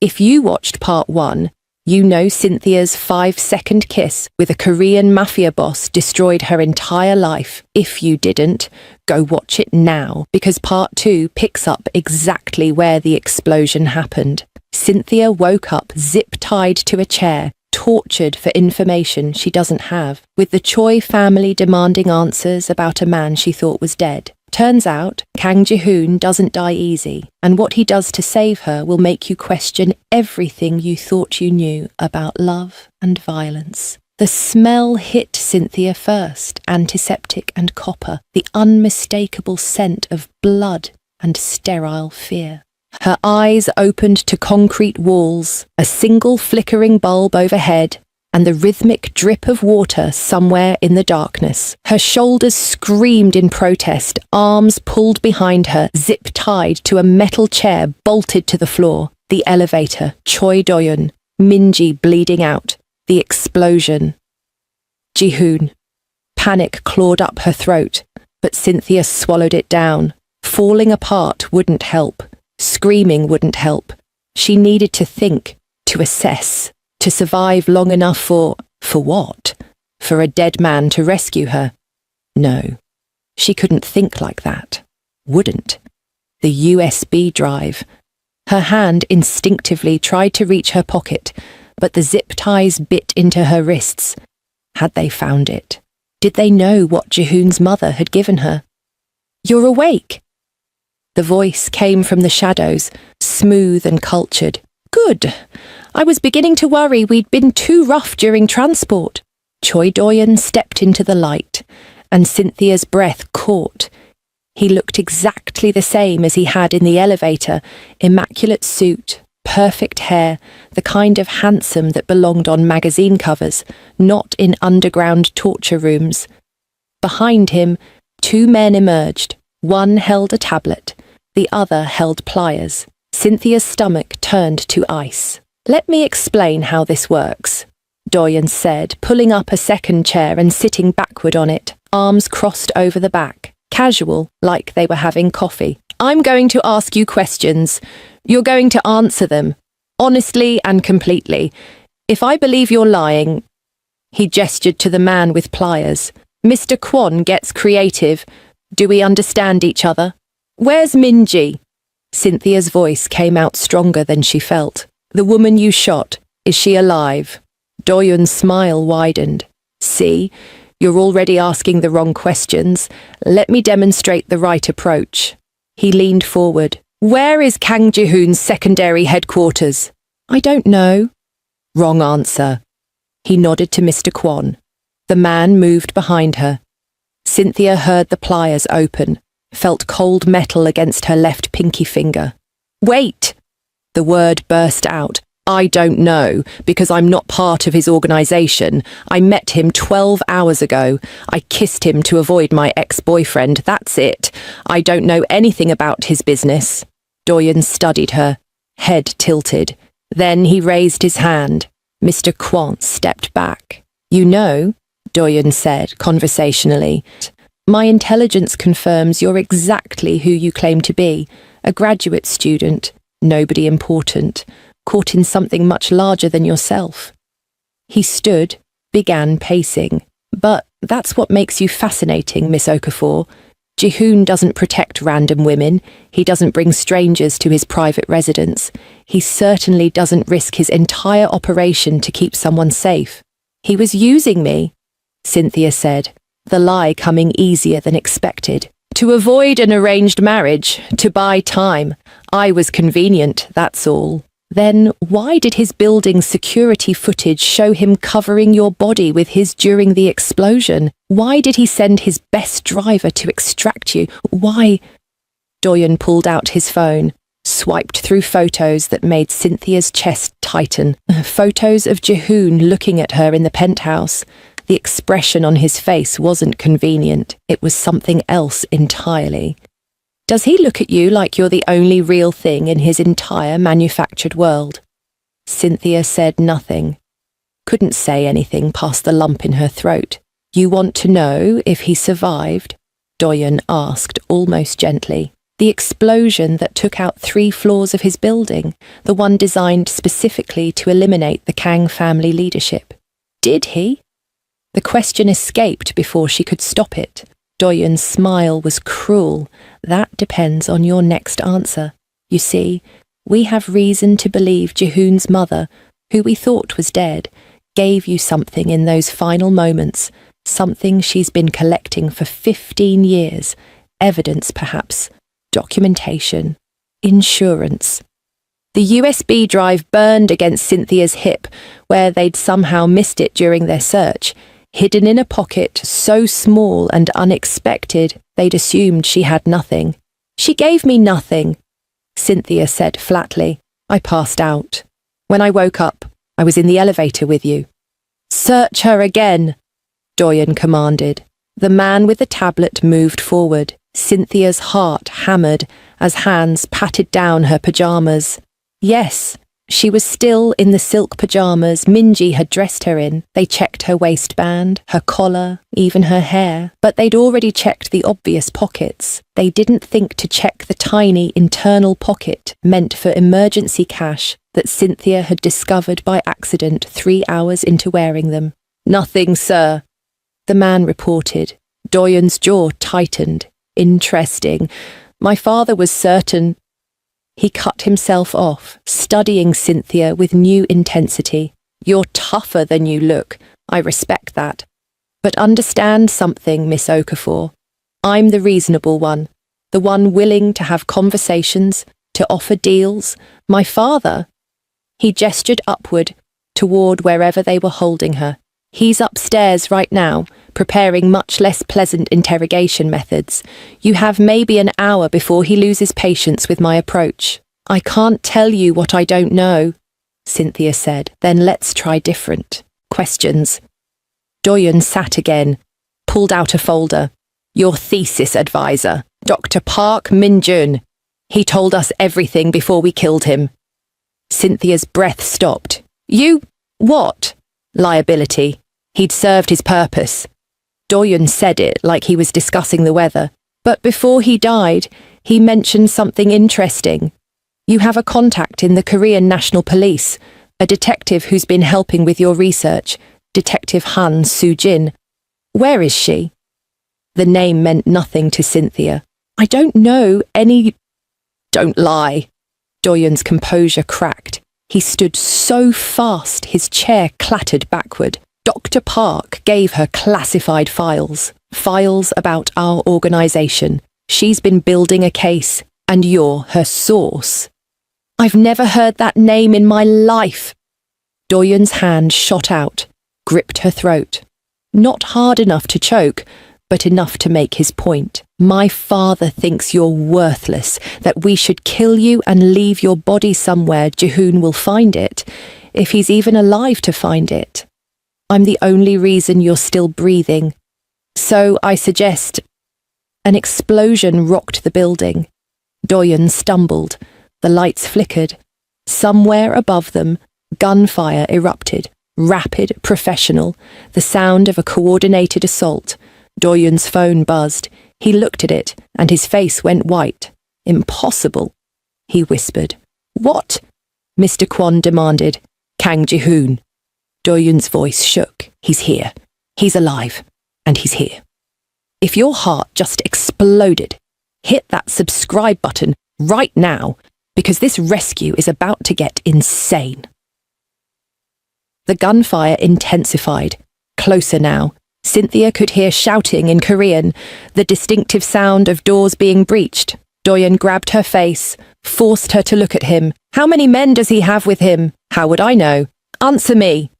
If you watched part 1, you know Cynthia's 5-second kiss with a Korean mafia boss destroyed her entire life. If you didn't, go watch it now, because part 2 picks up exactly where the explosion happened. Cynthia woke up zip-tied to a chair, tortured for information she doesn't have, with the Choi family demanding answers about a man she thought was dead. Turns out, Kang Ji-hoon doesn't die easy, and what he does to save her will make you question everything you thought you knew about love and violence. The smell hit Cynthia first, antiseptic and copper, the unmistakable scent of blood and sterile fear. Her eyes opened to concrete walls, a single flickering bulb overhead, and the rhythmic drip of water somewhere in the darkness. Her shoulders screamed in protest, arms pulled behind her, zip-tied to a metal chair bolted to the floor. The elevator, Choi Doyun, Minji bleeding out, the explosion. Ji-hoon. Panic clawed up her throat, but Cynthia swallowed it down. Falling apart wouldn't help. Screaming wouldn't help. She needed to think, to assess. To survive long enough for what? For a dead man to rescue her? No, she couldn't think like that. Wouldn't. The USB drive. Her hand instinctively tried to reach her pocket, but the zip ties bit into her wrists. Had they found it? Did they know what Ji-hoon's mother had given her? "You're awake." The voice came from the shadows, smooth and cultured. "Good. I was beginning to worry we'd been too rough during transport." Choi Doyun stepped into the light, and Cynthia's breath caught. He looked exactly the same as he had in the elevator, immaculate suit, perfect hair, the kind of handsome that belonged on magazine covers, not in underground torture rooms. Behind him, 2 men emerged. One held a tablet, the other held pliers. Cynthia's stomach turned to ice. "Let me explain how this works," Doyen said, pulling up a second chair and sitting backward on it, arms crossed over the back, casual, like they were having coffee. "I'm going to ask you questions. You're going to answer them, honestly and completely. If I believe you're lying..." He gestured to the man with pliers. "Mr. Kwon gets creative. Do we understand each other? Where's Minji?" Cynthia's voice came out stronger than she felt. "The woman you shot, is she alive?" Doyun's smile widened. "See, you're already asking the wrong questions. Let me demonstrate the right approach." He leaned forward. "Where is Kang Ji-hoon's secondary headquarters?" "I don't know." "Wrong answer." He nodded to Mr. Kwon. The man moved behind her. Cynthia heard the pliers open, felt cold metal against her left pinky finger. "Wait!" The word burst out. "I don't know, because I'm not part of his organisation. I met him 12 hours ago. I kissed him to avoid my ex-boyfriend, that's it. I don't know anything about his business." Doyen studied her, head tilted. Then he raised his hand. Mr. Kwon stepped back. "You know," Doyen said conversationally, "my intelligence confirms you're exactly who you claim to be, a graduate student, nobody important, caught in something much larger than yourself." He stood, began pacing. "But that's what makes you fascinating, Miss Okafor. Ji-hoon doesn't protect random women. He doesn't bring strangers to his private residence. He certainly doesn't risk his entire operation to keep someone safe. He was using me," Cynthia said, the lie coming easier than expected. "To avoid an arranged marriage, to buy time. I was convenient, that's all." "Then why did his building's security footage show him covering your body with his during the explosion? Why did he send his best driver to extract you? Why?" Doyen pulled out his phone, swiped through photos that made Cynthia's chest tighten. Photos of Ji-hoon looking at her in the penthouse. The expression on his face wasn't convenient. It was something else entirely. "Does he look at you like you're the only real thing in his entire manufactured world?" Cynthia said nothing. Couldn't say anything past the lump in her throat. "You want to know if he survived?" Doyen asked almost gently. The explosion that took out 3 floors of his building, the one designed specifically to eliminate the Kang family leadership. Did he? The question escaped before she could stop it. Doyun's smile was cruel. That depends on your next answer. You see, we have reason to believe Jihoon's mother, who we thought was dead, gave you something in those final moments, something she's been collecting for 15 years. Evidence, perhaps. Documentation. Insurance. The USB drive burned against Cynthia's hip, where they'd somehow missed it during their search. Hidden in a pocket so small and unexpected, they'd assumed she had nothing. She gave me nothing, Cynthia said flatly. I passed out. When I woke up, I was in the elevator with you. Search her again, Doyun commanded. The man with the tablet moved forward. Cynthia's heart hammered as hands patted down her pajamas. Yes, she was still in the silk pajamas Minji had dressed her in. They checked her waistband, her collar, even her hair, but they'd already checked the obvious pockets. They didn't think to check the tiny internal pocket meant for emergency cash that Cynthia had discovered by accident 3 hours into wearing them. Nothing, sir, the man reported. Doyun's jaw tightened. Interesting. My father was certain. He cut himself off, studying Cynthia with new intensity. You're tougher than you look. I respect that. But understand something, Miss Okafor. I'm the reasonable one, the one willing to have conversations, to offer deals. My father. He gestured upward, toward wherever they were holding her. He's upstairs right now, preparing much less pleasant interrogation methods. You have maybe an hour before he loses patience with my approach. I can't tell you what I don't know, Cynthia said. Then let's try different questions. Doyun sat again, pulled out a folder. Your thesis advisor, Dr. Park Min-jun. He told us everything before we killed him. Cynthia's breath stopped. You, what? Liability. He'd served his purpose. Doyun said it like he was discussing the weather. But before he died, he mentioned something interesting. You have a contact in the Korean National Police, a detective who's been helping with your research, Detective Han Soo-jin. Where is she? The name meant nothing to Cynthia. I don't know any... Don't lie. Doyun's composure cracked. He stood so fast his chair clattered backward. Dr. Park gave her classified files. Files about our organisation. She's been building a case, and you're her source. I've never heard that name in my life. Doyun's hand shot out, gripped her throat. Not hard enough to choke, but enough to make his point. My father thinks you're worthless, that we should kill you and leave your body somewhere Jihoon will find it, if he's even alive to find it. I'm the only reason you're still breathing. So I suggest... An explosion rocked the building. Doyun stumbled. The lights flickered. Somewhere above them, gunfire erupted. Rapid, professional, the sound of a coordinated assault. Doyun's phone buzzed. He looked at it, and his face went white. Impossible, he whispered. What? Mr. Kwon demanded. Kang Jihoon. Doyun's voice shook. He's here. He's alive. And he's here. If your heart just exploded, hit that subscribe button right now, because this rescue is about to get insane. The gunfire intensified. Closer now. Cynthia could hear shouting in Korean, the distinctive sound of doors being breached. Doyun grabbed her face, forced her to look at him. How many men does he have with him? How would I know? Answer me.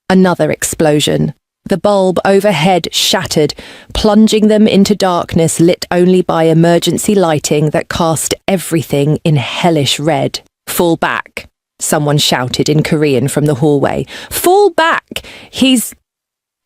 Another explosion. The bulb overhead shattered, plunging them into darkness lit only by emergency lighting that cast everything in hellish red. Fall back, someone shouted in Korean from the hallway. Fall back! He's...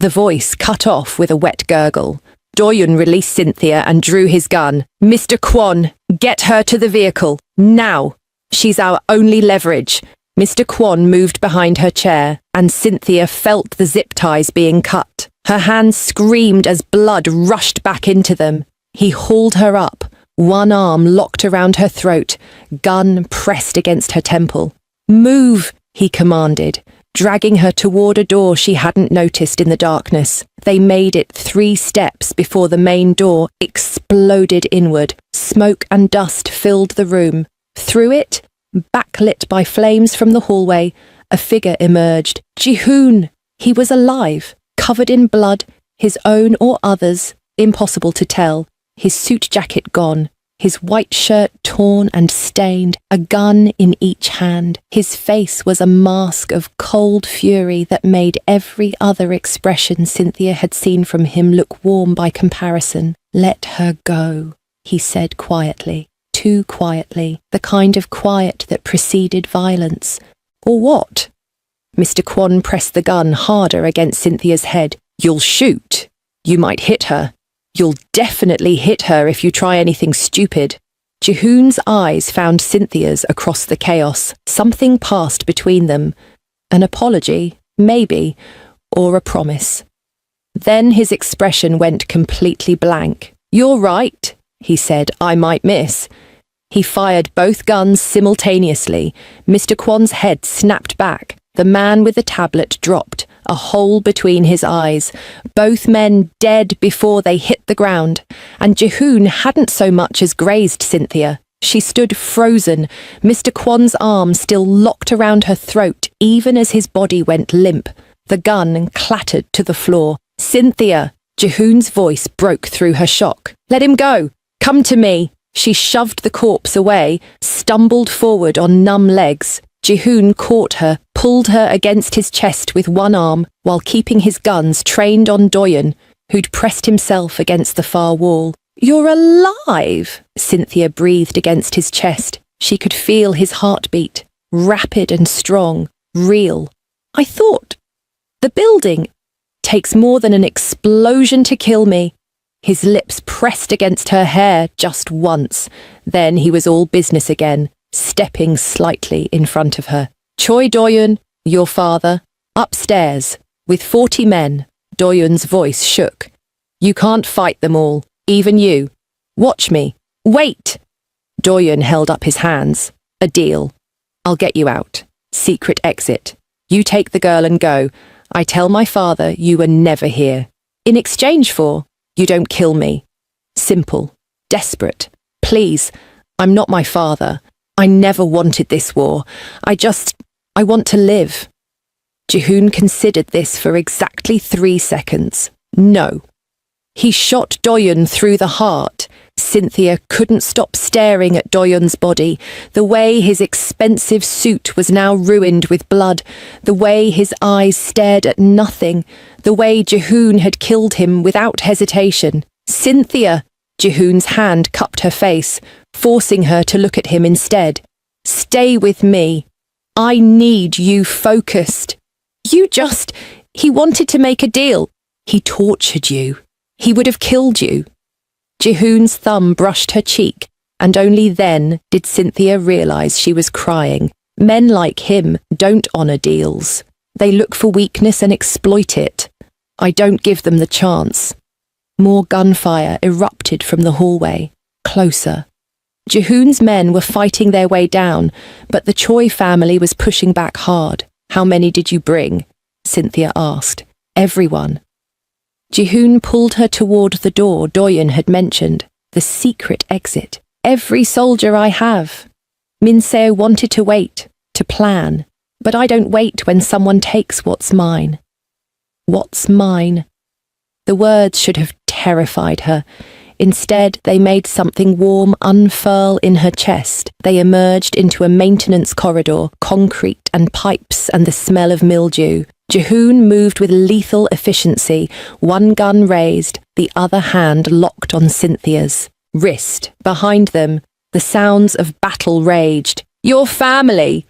The voice cut off with a wet gurgle. Doyun released Cynthia and drew his gun. Mr. Kwon, get her to the vehicle. Now. She's our only leverage. Mr. Kwon moved behind her chair, and Cynthia felt the zip ties being cut. Her hands screamed as blood rushed back into them. He hauled her up, one arm locked around her throat, gun pressed against her temple. "Move," he commanded, dragging her toward a door she hadn't noticed in the darkness. They made it 3 steps before the main door exploded inward. Smoke and dust filled the room. Through it, backlit by flames from the hallway, a figure emerged. Jihoon! He was alive, covered in blood, his own or others, impossible to tell. His suit jacket gone, his white shirt torn and stained, a gun in each hand. His face was a mask of cold fury that made every other expression Cynthia had seen from him look warm by comparison. "Let her go," he said quietly, too quietly, the kind of quiet that preceded violence. Or what? Mr. Kwon pressed the gun harder against Cynthia's head. "You'll shoot. You might hit her. You'll definitely hit her if you try anything stupid." Jihoon's eyes found Cynthia's across the chaos. Something passed between them. An apology, maybe, or a promise. Then his expression went completely blank. "You're right," he said. "I might miss." He fired both guns simultaneously. Mr. Kwon's head snapped back. The man with the tablet dropped, a hole between his eyes. Both men dead before they hit the ground. And Jihoon hadn't so much as grazed Cynthia. She stood frozen, Mr. Kwon's arm still locked around her throat, even as his body went limp. The gun clattered to the floor. "Cynthia!" Jihoon's voice broke through her shock. "Let him go! Come to me!" She shoved the corpse away, stumbled forward on numb legs. Jihoon caught her, pulled her against his chest with one arm, while keeping his guns trained on Doyeon, who'd pressed himself against the far wall. "You're alive!" Cynthia breathed against his chest. She could feel his heartbeat, rapid and strong, real. "I thought... the building takes more than an explosion to kill me." His lips pressed against her hair just once. Then he was all business again, stepping slightly in front of her. "Choi Doyeon, your father, upstairs, with 40 men." Doyeon's voice shook. "You can't fight them all, even you. Watch me. Wait!" Doyeon held up his hands. "A deal. I'll get you out. Secret exit. You take the girl and go. I tell my father you were never here. In exchange for, you don't kill me. Simple. Desperate. Please, I'm not my father. I never wanted this war. I want to live." Jihoon considered this for exactly 3 seconds. No. He shot Doyeon through the heart. Cynthia couldn't stop staring at Doyeon's body, the way his expensive suit was now ruined with blood, the way his eyes stared at nothing, the way Jihoon had killed him without hesitation. "Cynthia!" Jihoon's hand cupped her face, forcing her to look at him instead. "Stay with me. I need you focused. He wanted to make a deal. He tortured you. He would have killed you." Jihoon's thumb brushed her cheek, and only then did Cynthia realize she was crying. Men like him don't honor deals. They look for weakness and exploit it. I don't give them the chance. More gunfire erupted from the hallway, closer. Jihoon's men were fighting their way down, but the Choi family was pushing back hard. "How many did you bring?" Cynthia asked. "Everyone." Jihoon pulled her toward the door Doyeon had mentioned, the secret exit. "Every soldier I have. Minseo wanted to wait, to plan, but I don't wait when someone takes what's mine." What's mine? The words should have terrified her. Instead, they made something warm unfurl in her chest. They emerged into a maintenance corridor, concrete and pipes and the smell of mildew. Jihoon moved with lethal efficiency, one gun raised, the other hand locked on Cynthia's wrist. Behind them, the sounds of battle raged. "Your family,"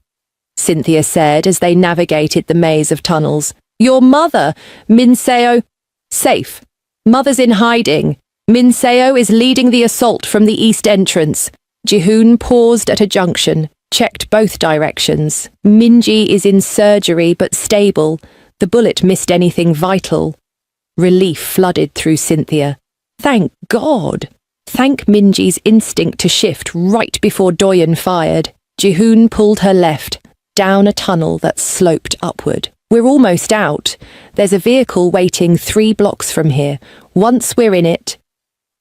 Cynthia said as they navigated the maze of tunnels. "Your mother, Minseo, safe. Mother's in hiding. Minseo is leading the assault from the east entrance." Jihoon paused at a junction, checked both directions. "Minji is in surgery but stable. The bullet missed anything vital." Relief flooded through Cynthia. Thank God! Thank Minji's instinct to shift right before Doyen fired. Jihoon pulled her left, down a tunnel that sloped upward. We're almost out. There's a vehicle waiting 3 blocks from here. Once we're in it...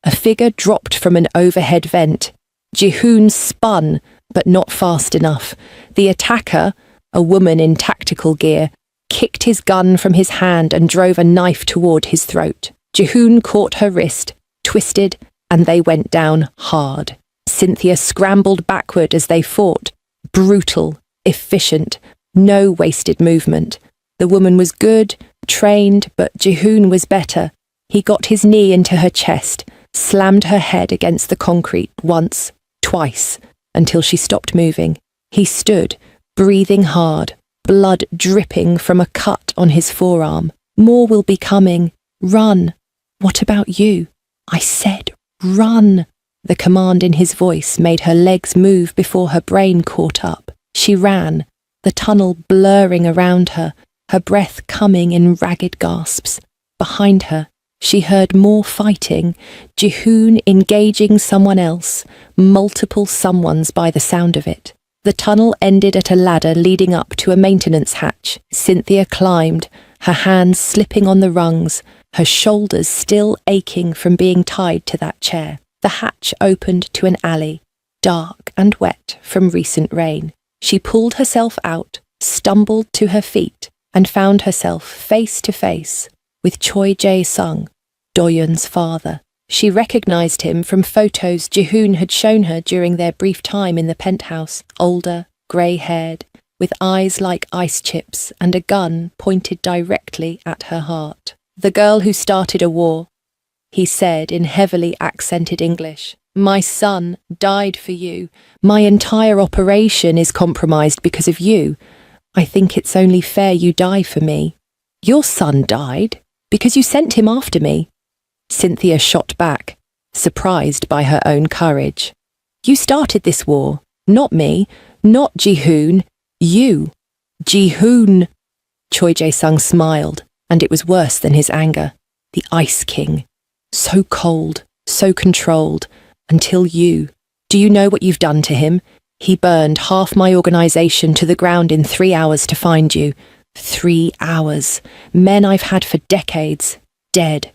A figure dropped from an overhead vent. Jihoon spun, but not fast enough. The attacker, a woman in tactical gear, kicked his gun from his hand and drove a knife toward his throat. Jihoon caught her wrist, twisted, and they went down hard. Cynthia scrambled backward as they fought. Brutal, efficient, no wasted movement. The woman was good, trained, but Jihoon was better. He got his knee into her chest, slammed her head against the concrete once, twice, until she stopped moving. He stood, breathing hard, blood dripping from a cut on his forearm. More will be coming. Run. What about you? I said, run. The command in his voice made her legs move before her brain caught up. She ran, the tunnel blurring around her, her breath coming in ragged gasps. Behind her, she heard more fighting, Jihoon engaging someone else, multiple someones by the sound of it. The tunnel ended at a ladder leading up to a maintenance hatch. Cynthia climbed, her hands slipping on the rungs, her shoulders still aching from being tied to that chair. The hatch opened to an alley, dark and wet from recent rain. She pulled herself out, stumbled to her feet, and found herself face to face with Choi Jae-sung, Doyen's father. She recognized him from photos Jihoon had shown her during their brief time in the penthouse, older, grey-haired, with eyes like ice chips and a gun pointed directly at her heart. The girl who started a war, he said in heavily accented English. My son died for you. My entire operation is compromised because of you. I think it's only fair you die for me. Your son died because you sent him after me. Cynthia shot back, surprised by her own courage. You started this war, not me, not Jihoon, you. Jihoon. Choi Jae-sung smiled, and it was worse than his anger. The Ice King. So cold, so controlled, until you. Do you know what you've done to him? He burned half my organization to the ground in 3 hours to find you. 3 hours. Men I've had for decades, dead.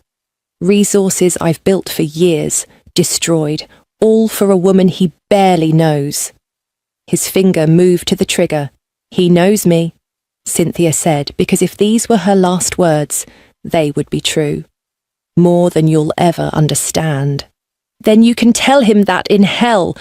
Resources I've built for years, destroyed, all for a woman he barely knows. His finger moved to the trigger. He knows me, Cynthia said, because if these were her last words, they would be true. More than you'll ever understand. Then you can tell him that in hell.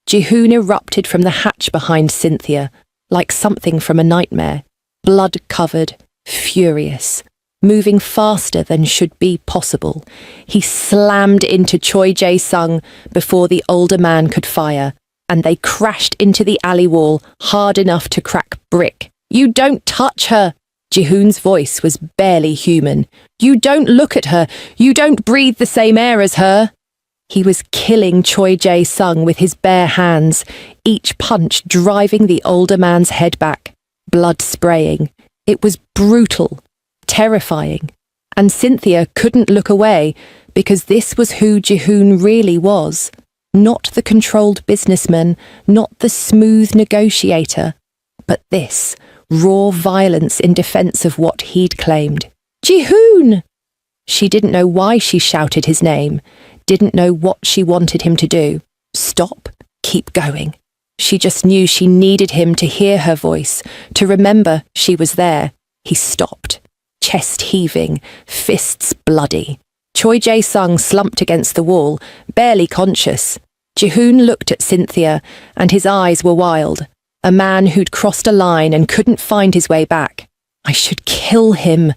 Jihoon erupted from the hatch behind Cynthia, like something from a nightmare, blood-covered, furious, moving faster than should be possible. He slammed into Choi Jae-sung before the older man could fire, and they crashed into the alley wall hard enough to crack brick. You don't touch her! Jihoon's voice was barely human. You don't look at her. You don't breathe the same air as her. He was killing Choi Jae-sung with his bare hands, each punch driving the older man's head back, blood spraying. It was brutal, terrifying. And Cynthia couldn't look away because this was who Jihoon really was. Not the controlled businessman, not the smooth negotiator, but this, raw violence in defense of what he'd claimed. Jihoon! She didn't know why she shouted his name, didn't know what she wanted him to do. Stop, keep going. She just knew she needed him to hear her voice, to remember she was there. He stopped, chest heaving, fists bloody. Choi Jae-sung slumped against the wall, barely conscious. Jihoon looked at Cynthia, and his eyes were wild. A man who'd crossed a line and couldn't find his way back. I should kill him,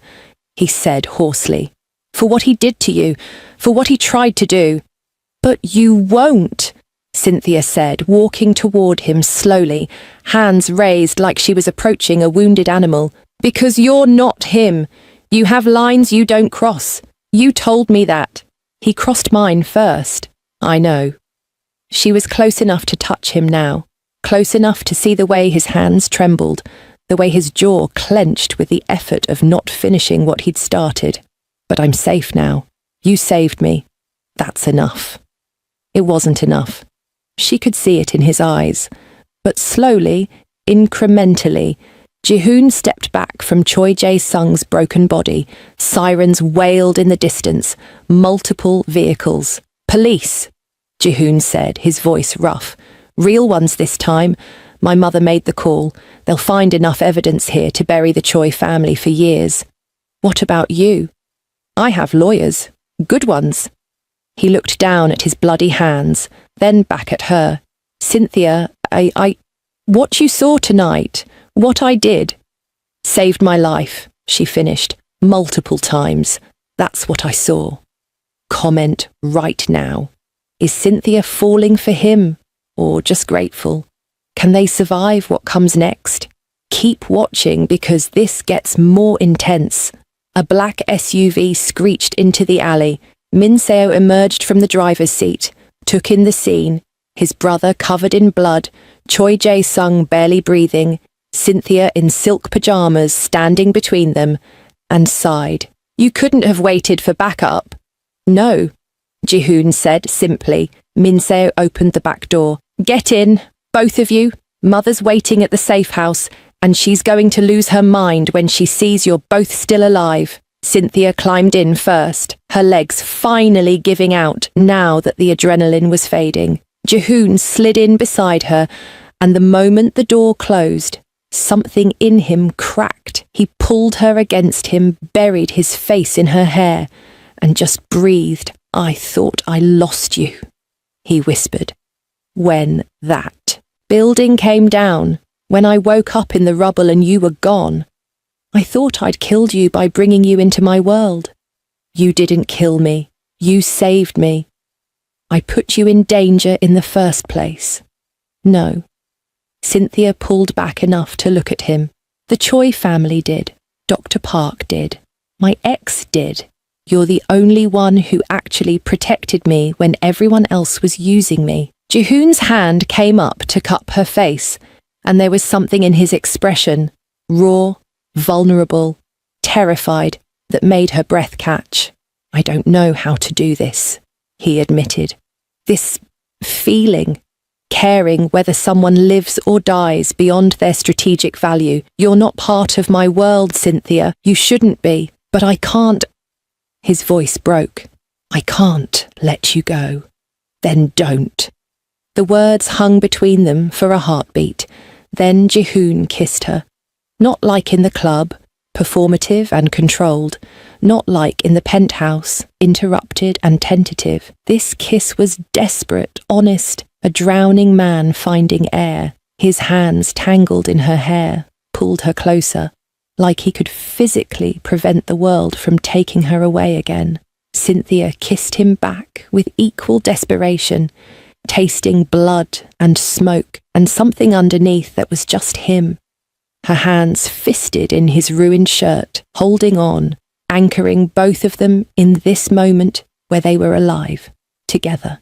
he said hoarsely. For what he did to you, for what he tried to do. But you won't, Cynthia said, walking toward him slowly, hands raised like she was approaching a wounded animal. Because you're not him. You have lines you don't cross. You told me that. He crossed mine first. I know. She was close enough to touch him now, close enough to see the way his hands trembled, the way his jaw clenched with the effort of not finishing what he'd started. But I'm safe now. You saved me. That's enough. It wasn't enough. She could see it in his eyes. But slowly, incrementally, Jihoon stepped back from Choi Jae-sung's broken body. Sirens wailed in the distance. Multiple vehicles. Police, Jihoon said, his voice rough. Real ones this time. My mother made the call. They'll find enough evidence here to bury the Choi family for years. What about you? I have lawyers. Good ones. He looked down at his bloody hands, then back at her. Cynthia, what you saw tonight, what I did, saved my life, she finished, multiple times. That's what I saw. Comment right now. Is Cynthia falling for him, or just grateful? Can they survive what comes next? Keep watching because this gets more intense. A black SUV screeched into the alley. Min Seo emerged from the driver's seat, took in the scene, his brother covered in blood, Choi Jae-sung barely breathing, Cynthia in silk pajamas standing between them, and sighed. You couldn't have waited for backup. No, Jihoon said simply. Min Seo opened the back door. Get in, both of you. Mother's waiting at the safe house, and she's going to lose her mind when she sees you're both still alive. Cynthia climbed in first, her legs finally giving out now that the adrenaline was fading. Jihoon slid in beside her, and the moment the door closed, something in him cracked. He pulled her against him, buried his face in her hair, and just breathed. I thought I lost you, he whispered. When that building came down, when I woke up in the rubble and you were gone, I thought I'd killed you by bringing you into my world. You didn't kill me. You saved me. I put you in danger in the first place. No. Cynthia pulled back enough to look at him. The Choi family did. Dr. Park did. My ex did. You're the only one who actually protected me when everyone else was using me. Jihoon's hand came up to cup her face, and there was something in his expression, raw, vulnerable, terrified, that made her breath catch. I don't know how to do this, he admitted. This feeling, caring whether someone lives or dies beyond their strategic value. You're not part of my world, Cynthia. You shouldn't be. But I can't. His voice broke. I can't let you go. Then don't. The words hung between them for a heartbeat. Then Jihoon kissed her. Not like in the club, performative and controlled. Not like in the penthouse, interrupted and tentative. This kiss was desperate, honest, a drowning man finding air. His hands tangled in her hair, pulled her closer, like he could physically prevent the world from taking her away again. Cynthia kissed him back with equal desperation, tasting blood and smoke and something underneath that was just him. Her hands fisted in his ruined shirt, holding on, anchoring both of them in this moment where they were alive, together.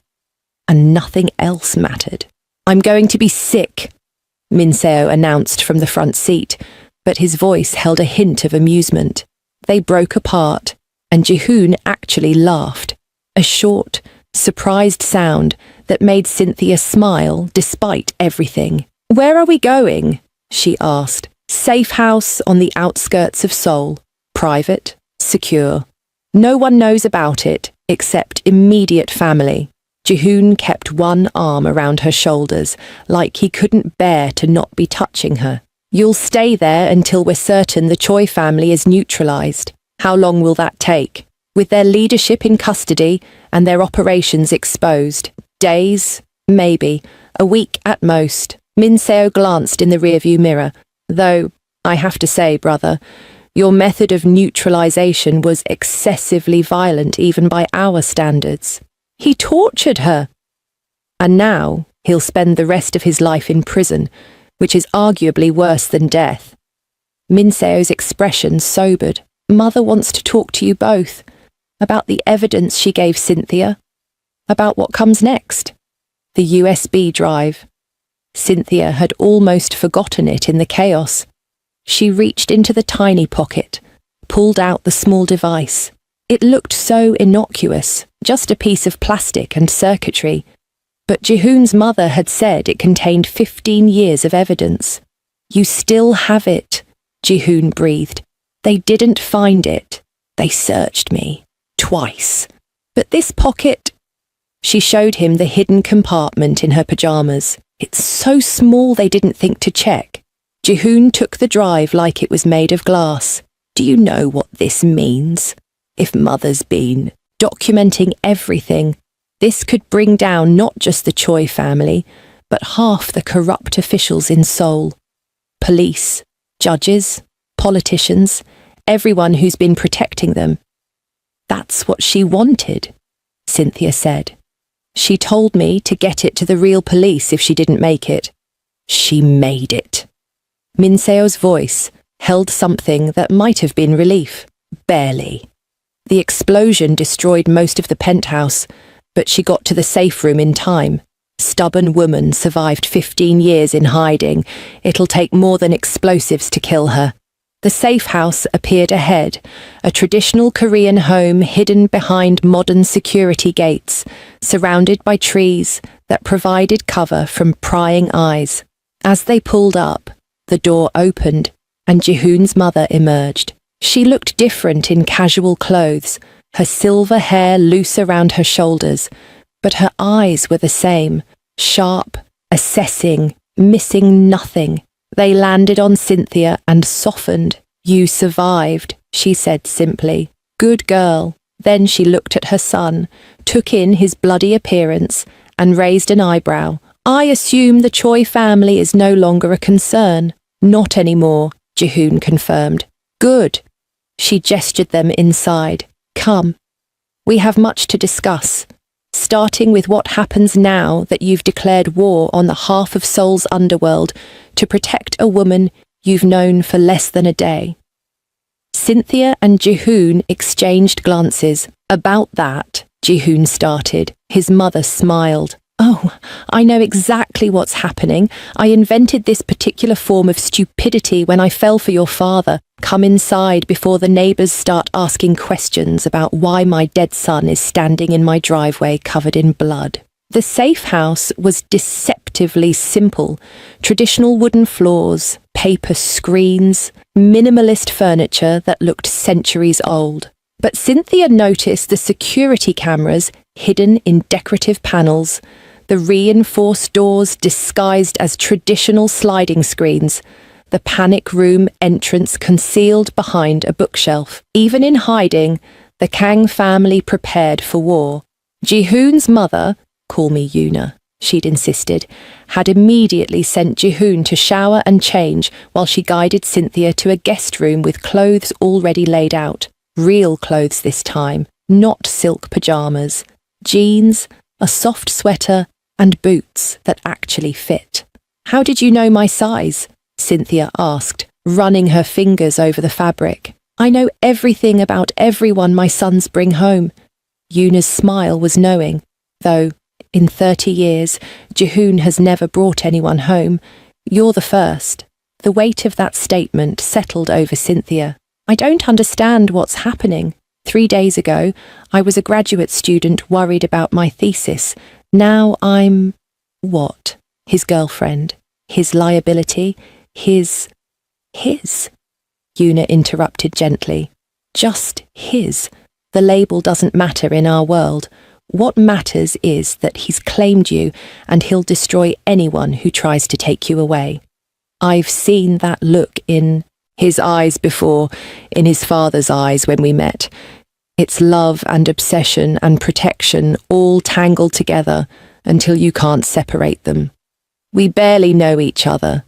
And nothing else mattered. I'm going to be sick, Min Seo announced from the front seat, but his voice held a hint of amusement. They broke apart, and Jihoon actually laughed, a short, surprised sound that made Cynthia smile despite everything. Where are we going? She asked. Safe house on the outskirts of Seoul. Private, secure. No one knows about it except immediate family. Jihoon kept one arm around her shoulders, like he couldn't bear to not be touching her. You'll stay there until we're certain the Choi family is neutralized. How long will that take? With their leadership in custody and their operations exposed. Days? Maybe. A week at most. Min Seo glanced in the rearview mirror. Though, I have to say, brother, your method of neutralization was excessively violent even by our standards. He tortured her. And now he'll spend the rest of his life in prison, which is arguably worse than death. Min Seo's expression sobered. Mother wants to talk to you both about the evidence she gave Cynthia, about what comes next. The USB drive. Cynthia had almost forgotten it in the chaos. She reached into the tiny pocket, pulled out the small device. It looked so innocuous, just a piece of plastic and circuitry, But Jihoon's mother had said it contained 15 years of evidence. You still have it, Jihoon breathed. They didn't find it. They searched me. Twice. But this pocket... She showed him the hidden compartment in her pajamas. It's so small they didn't think to check. Jihoon took the drive like it was made of glass. Do you know what this means? If Mother's been documenting everything, this could bring down not just the Choi family, but half the corrupt officials in Seoul. Police, judges, politicians, everyone who's been protecting them. That's what she wanted, Cynthia said. She told me to get it to the real police if she didn't make it. She made it. Minseo's voice held something that might have been relief. Barely. The explosion destroyed most of the penthouse, but she got to the safe room in time. Stubborn woman survived 15 years in hiding. It'll take more than explosives to kill her. The safe house appeared ahead, a traditional Korean home hidden behind modern security gates, surrounded by trees that provided cover from prying eyes. As they pulled up, the door opened, and Jihoon's mother emerged. She looked different in casual clothes, her silver hair loose around her shoulders, but her eyes were the same, sharp, assessing, missing nothing. They landed on Cynthia and softened. You survived, she said simply. Good girl. Then she looked at her son, took in his bloody appearance, and raised an eyebrow. I assume the Choi family is no longer a concern. Not anymore, Jihoon confirmed. Good. She gestured them inside. Come. We have much to discuss, starting with what happens now that you've declared war on the half of Seoul's underworld to protect a woman you've known for less than a day. Cynthia and Jihoon exchanged glances. About that, Jihoon started. His mother smiled. Oh, I know exactly what's happening. I invented this particular form of stupidity when I fell for your father. Come inside before the neighbours start asking questions about why my dead son is standing in my driveway covered in blood. The safe house was deceptively simple. Traditional wooden floors, paper screens, minimalist furniture that looked centuries old. But Cynthia noticed the security cameras hidden in decorative panels, the reinforced doors disguised as traditional sliding screens, the panic room entrance concealed behind a bookshelf. Even in hiding, the Kang family prepared for war. Jihoon's mother, call me Yuna, she'd insisted, had immediately sent Jihoon to shower and change while she guided Cynthia to a guest room with clothes already laid out. Real clothes this time, not silk pajamas. Jeans, a soft sweater, and boots that actually fit. How did you know my size? Cynthia asked, running her fingers over the fabric. I know everything about everyone my sons bring home. Yuna's smile was knowing, though in 30 years, Jihoon has never brought anyone home. You're the first. The weight of that statement settled over Cynthia. I don't understand what's happening. 3 days ago, I was a graduate student worried about my thesis. Now I'm... What? His girlfriend? His liability? His... Yuna interrupted gently. Just his. The label doesn't matter in our world. What matters is that he's claimed you and he'll destroy anyone who tries to take you away. I've seen that look in his eyes before, in his father's eyes when we met. It's love and obsession and protection all tangled together until you can't separate them. We barely know each other.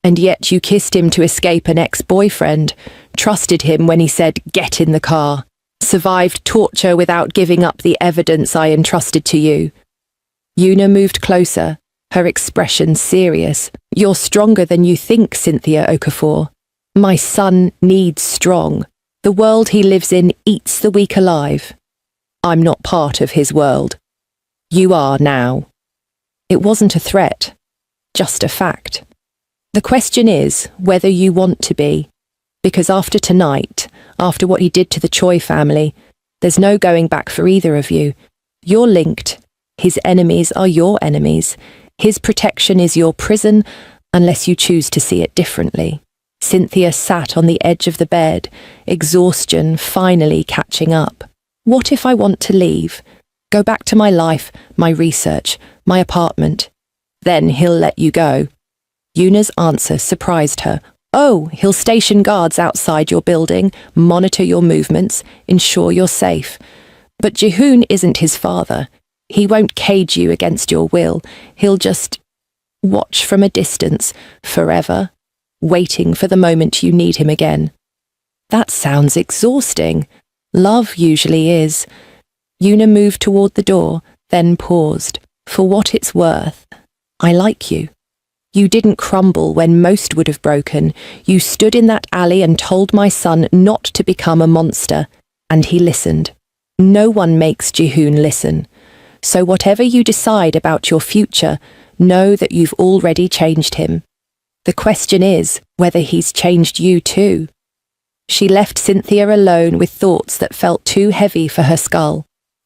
And yet you kissed him to escape an ex-boyfriend, trusted him when he said, "Get in the car," survived torture without giving up the evidence I entrusted to you. Yuna moved closer, her expression serious. You're stronger than you think, Cynthia Okafor. My son needs strong. The world he lives in eats the weak alive. I'm not part of his world. You are now. It wasn't a threat, just a fact. The question is whether you want to be, because after tonight, after what he did to the Choi family, there's no going back for either of you. You're linked, His enemies are your enemies. His protection is your prison, unless you choose to see it differently. Cynthia sat on the edge of the bed, exhaustion finally catching up. What if I want to leave? Go back to my life, my research, my apartment. Then he'll let you go. Yuna's answer surprised her. Oh, he'll station guards outside your building, monitor your movements, ensure you're safe. But Jihoon isn't his father. He won't cage you against your will. He'll just watch from a distance, forever, waiting for the moment you need him again. That sounds exhausting. Love usually is. Yuna moved toward the door, then paused. For what it's worth, I like you. You didn't crumble when most would have broken. You stood in that alley and told my son not to become a monster, and he listened. No one makes Jihoon listen. So whatever you decide about your future, know that you've already changed him. The question is whether he's changed you too. She left Cynthia alone with thoughts that felt too heavy for her skull.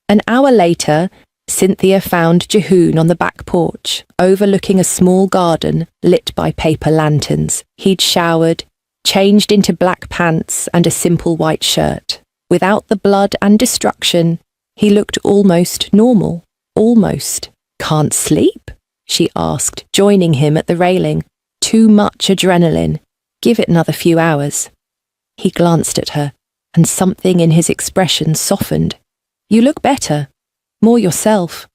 An hour later, Cynthia found Jihoon on the back porch, overlooking a small garden lit by paper lanterns. He'd showered, changed into black pants and a simple white shirt. Without the blood and destruction, he looked almost normal. Almost. Can't sleep? She asked, joining him at the railing. Too much adrenaline. Give it another few hours. He glanced at her, and something in his expression softened. You look better. More yourself.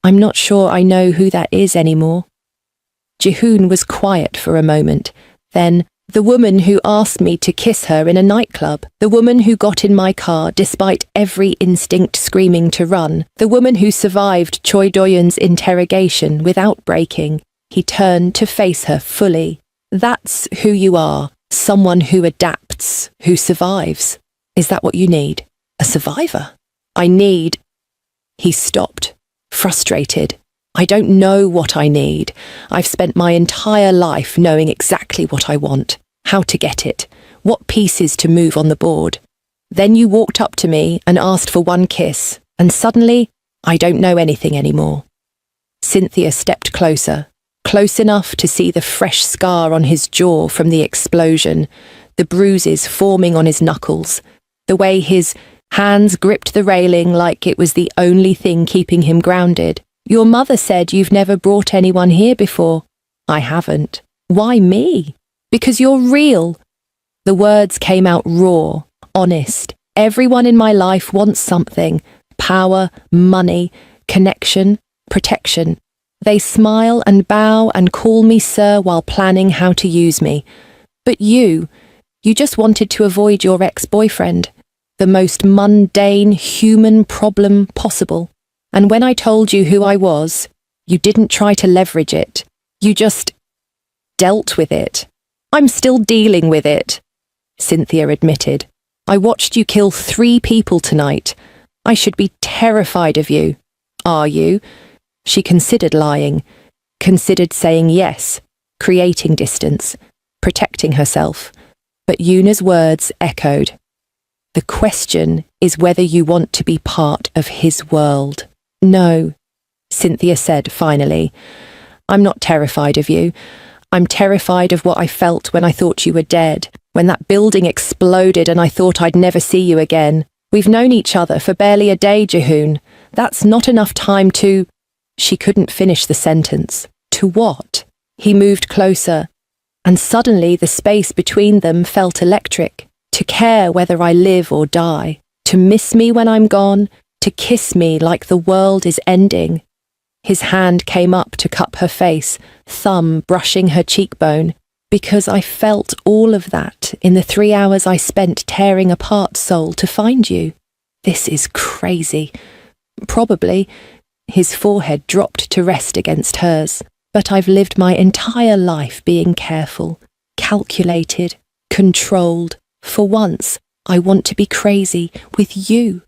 I'm not sure I know who that is anymore. Jihoon was quiet for a moment. Then, the woman who asked me to kiss her in a nightclub. The woman who got in my car despite every instinct screaming to run. The woman who survived Choi Doyun's interrogation without breaking. He turned to face her fully. That's who you are. Someone who adapts, who survives. Is that what you need? A survivor? I need... He stopped, frustrated. I don't know what I need. I've spent my entire life knowing exactly what I want, how to get it, what pieces to move on the board. Then you walked up to me and asked for one kiss, and suddenly, I don't know anything anymore. Cynthia stepped closer, close enough to see the fresh scar on his jaw from the explosion, the bruises forming on his knuckles, the way his hands gripped the railing like it was the only thing keeping him grounded. Your mother said you've never brought anyone here before. I haven't. Why me? Because you're real. The words came out raw, honest. Everyone in my life wants something. Power, money, connection, protection. They smile and bow and call me sir while planning how to use me. But you just wanted to avoid your ex-boyfriend. The most mundane human problem possible. And when I told you who I was, you didn't try to leverage it. You just dealt with it. I'm still dealing with it, Cynthia admitted. I watched you kill 3 people tonight. I should be terrified of you. Are you? She considered lying, considered saying yes, creating distance, protecting herself. But Yuna's words echoed. The question is whether you want to be part of his world. No, Cynthia said finally. I'm not terrified of you. I'm terrified of what I felt when I thought you were dead, when that building exploded and I thought I'd never see you again. We've known each other for barely a day, Jihoon. That's not enough time to... She couldn't finish the sentence. To what? He moved closer, and suddenly the space between them felt electric. To care whether I live or die. To miss me when I'm gone. To kiss me like the world is ending. His hand came up to cup her face, thumb brushing her cheekbone, because I felt all of that in the 3 hours I spent tearing apart Seoul to find you. This is crazy. Probably. His forehead dropped to rest against hers. But I've lived my entire life being careful, calculated, controlled. For once, I want to be crazy with you.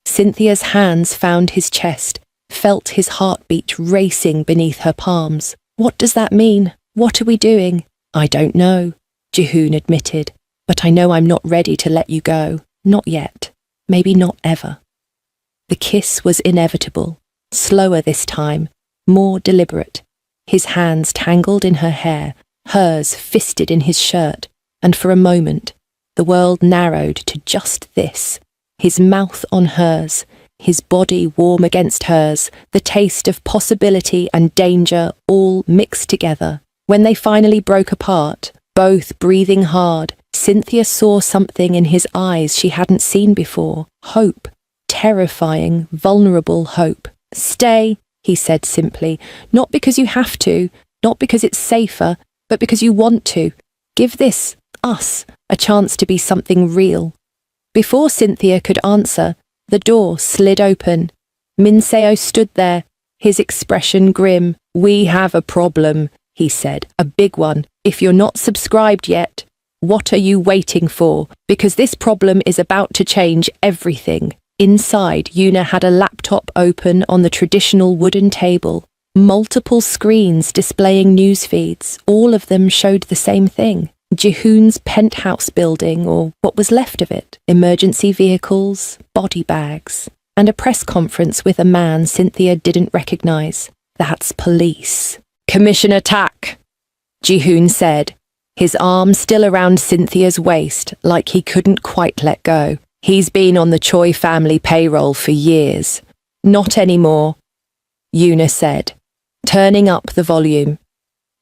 Cynthia's hands found his chest, felt his heartbeat racing beneath her palms. What does that mean? What are we doing? I don't know, Jihoon admitted, but I know I'm not ready to let you go. Not yet. Maybe not ever. The kiss was inevitable. slower this time, more deliberate. His hands tangled in her hair, hers fisted in his shirt, and for a moment, the world narrowed to just this. His mouth on hers, his body warm against hers, the taste of possibility and danger all mixed together. When they finally broke apart, both breathing hard, Cynthia saw something in his eyes she hadn't seen before. Hope. Terrifying, vulnerable hope. "Stay," he said simply, "not because you have to, not because it's safer, but because you want to. Give this, us, a chance to be something real." Before Cynthia could answer, the door slid open. Min Seo stood there, his expression grim. "We have a problem," he said, "a big one. If you're not subscribed yet, what are you waiting for? Because this problem is about to change everything." Inside, Yuna had a laptop open on the traditional wooden table. Multiple screens displaying news feeds. All of them showed the same thing. Jihoon's penthouse building, or what was left of it. Emergency vehicles, body bags, and a press conference with a man Cynthia didn't recognize. "That's police." "Commissioner Tak," Jihoon said, his arm still around Cynthia's waist like he couldn't quite let go. "He's been on the Choi family payroll for years." "Not anymore," Yuna said, turning up the volume.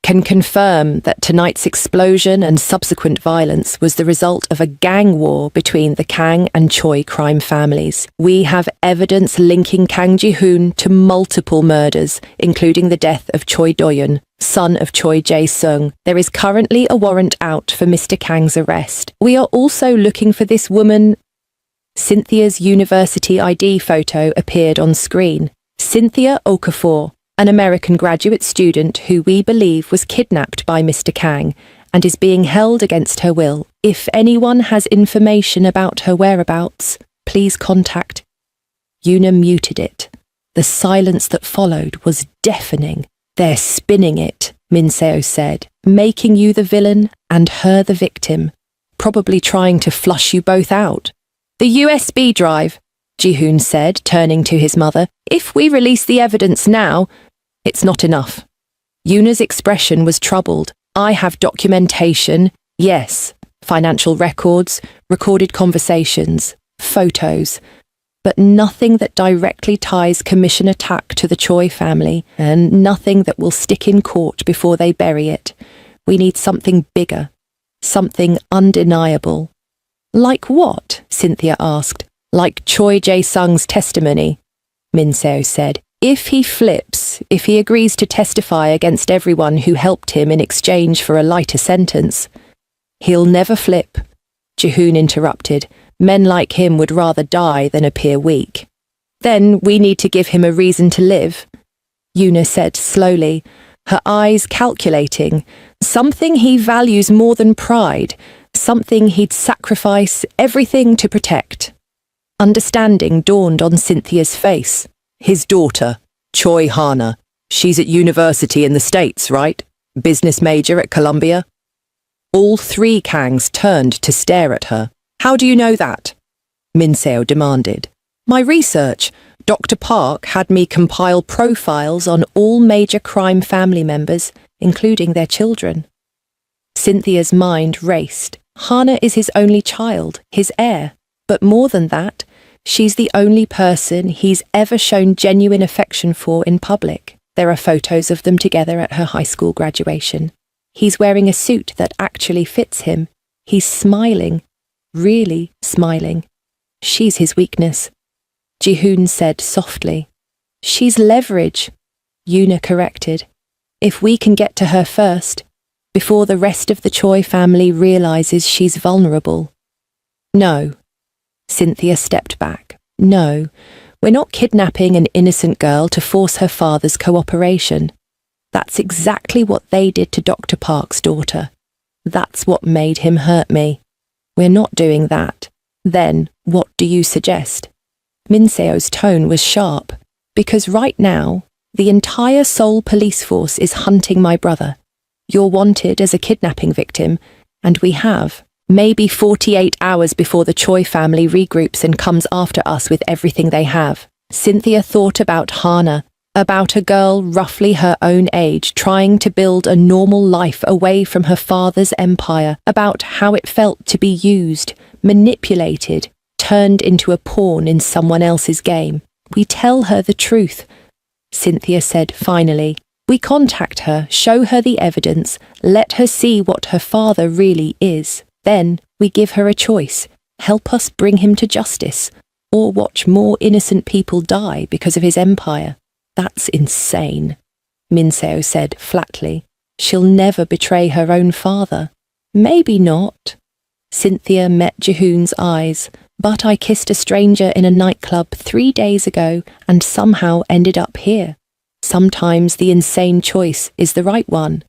"Can confirm that tonight's explosion and subsequent violence was the result of a gang war between the Kang and Choi crime families. We have evidence linking Kang Ji-hoon to multiple murders, including the death of Choi Do-yeon, son of Choi Jae-sung. There is currently a warrant out for Mr. Kang's arrest. We are also looking for this woman." Cynthia's university ID photo appeared on screen. Cynthia Okafor, an American graduate student who we believe was kidnapped by Mr. Kang and is being held against her will. If anyone has information about her whereabouts, please contact. Yuna muted it. The silence that followed was deafening. "They're spinning it," Min Seo said, "making you the villain and her the victim, probably trying to flush you both out." "The USB drive," Jihoon said, turning to his mother. "If we release the evidence now, it's not enough." Yuna's expression was troubled. "I have documentation, yes, financial records, recorded conversations, photos, but nothing that directly ties Commissioner Tak to the Choi family, and nothing that will stick in court before they bury it. We need something bigger, something undeniable." "Like what?" Cynthia asked. "Like Choi Jae-sung's testimony," Min Seo said. "If he flips, if he agrees to testify against everyone who helped him in exchange for a lighter sentence." "He'll never flip," Jihoon interrupted. "Men like him would rather die than appear weak." "Then we need to give him a reason to live," Yuna said slowly, her eyes calculating. "Something he values more than pride, something he'd sacrifice everything to protect." Understanding dawned on Cynthia's face. "His daughter, Choi Hana. She's at university in the States, right? Business major at Columbia?" All three Kangs turned to stare at her. "How do you know that?" Min Seo demanded. "My research. Dr. Park had me compile profiles on all major crime family members, including their children." Cynthia's mind raced. Hana is his only child, his heir. But more than that, she's the only person he's ever shown genuine affection for in public. There are photos of them together at her high school graduation. He's wearing a suit that actually fits him. He's smiling, really smiling. She's his weakness. Jihoon said softly. "She's leverage," Yuna corrected. "If we can get to her first, before the rest of the Choi family realizes she's vulnerable." "No." Cynthia stepped back. "No, we're not kidnapping an innocent girl to force her father's cooperation. That's exactly what they did to Dr. Park's daughter. That's what made him hurt me. We're not doing that. Then, what do you suggest?" Min Seo's tone was sharp. "Because right now, the entire Seoul police force is hunting my brother. You're wanted as a kidnapping victim, and we have. Maybe 48 hours before the Choi family regroups and comes after us with everything they have." Cynthia thought about Hana, about a girl roughly her own age trying to build a normal life away from her father's empire, about how it felt to be used, manipulated, turned into a pawn in someone else's game. We tell her the truth, Cynthia said finally. We contact her, show her the evidence, let her see what her father really is. Then we give her a choice. Help us bring him to justice, or watch more innocent people die because of his empire. That's insane, Minseo said flatly. She'll never betray her own father. Maybe not. Cynthia met Jihoon's eyes. But I kissed a stranger in a nightclub 3 days ago and somehow ended up here. Sometimes the insane choice is the right one.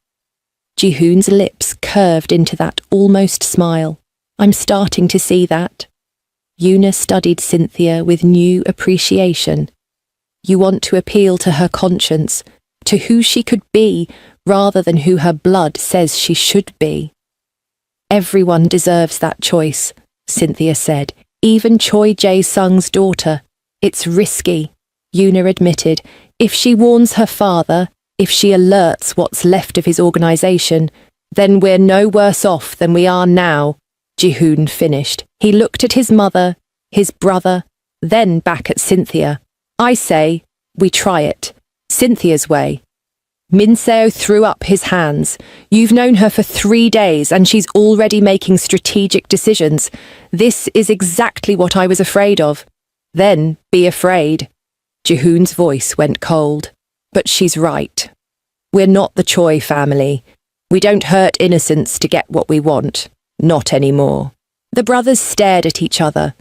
Jihoon's lips curved into that almost smile. I'm starting to see that. Yuna studied Cynthia with new appreciation. You want to appeal to her conscience, to who she could be, rather than who her blood says she should be. Everyone deserves that choice, Cynthia said, even Choi Jae-sung's daughter. It's risky, Yuna admitted. If she warns her father, if she alerts what's left of his organization, then we're no worse off than we are now, Jihoon finished. He looked at his mother, his brother, then back at Cynthia. I say, we try it. Cynthia's way. Minseo threw up his hands. You've known her for 3 days and she's already making strategic decisions. This is exactly what I was afraid of. Then be afraid. Jihoon's voice went cold. But she's right. We're not the Choi family. We don't hurt innocents to get what we want. Not anymore. The brothers stared at each other,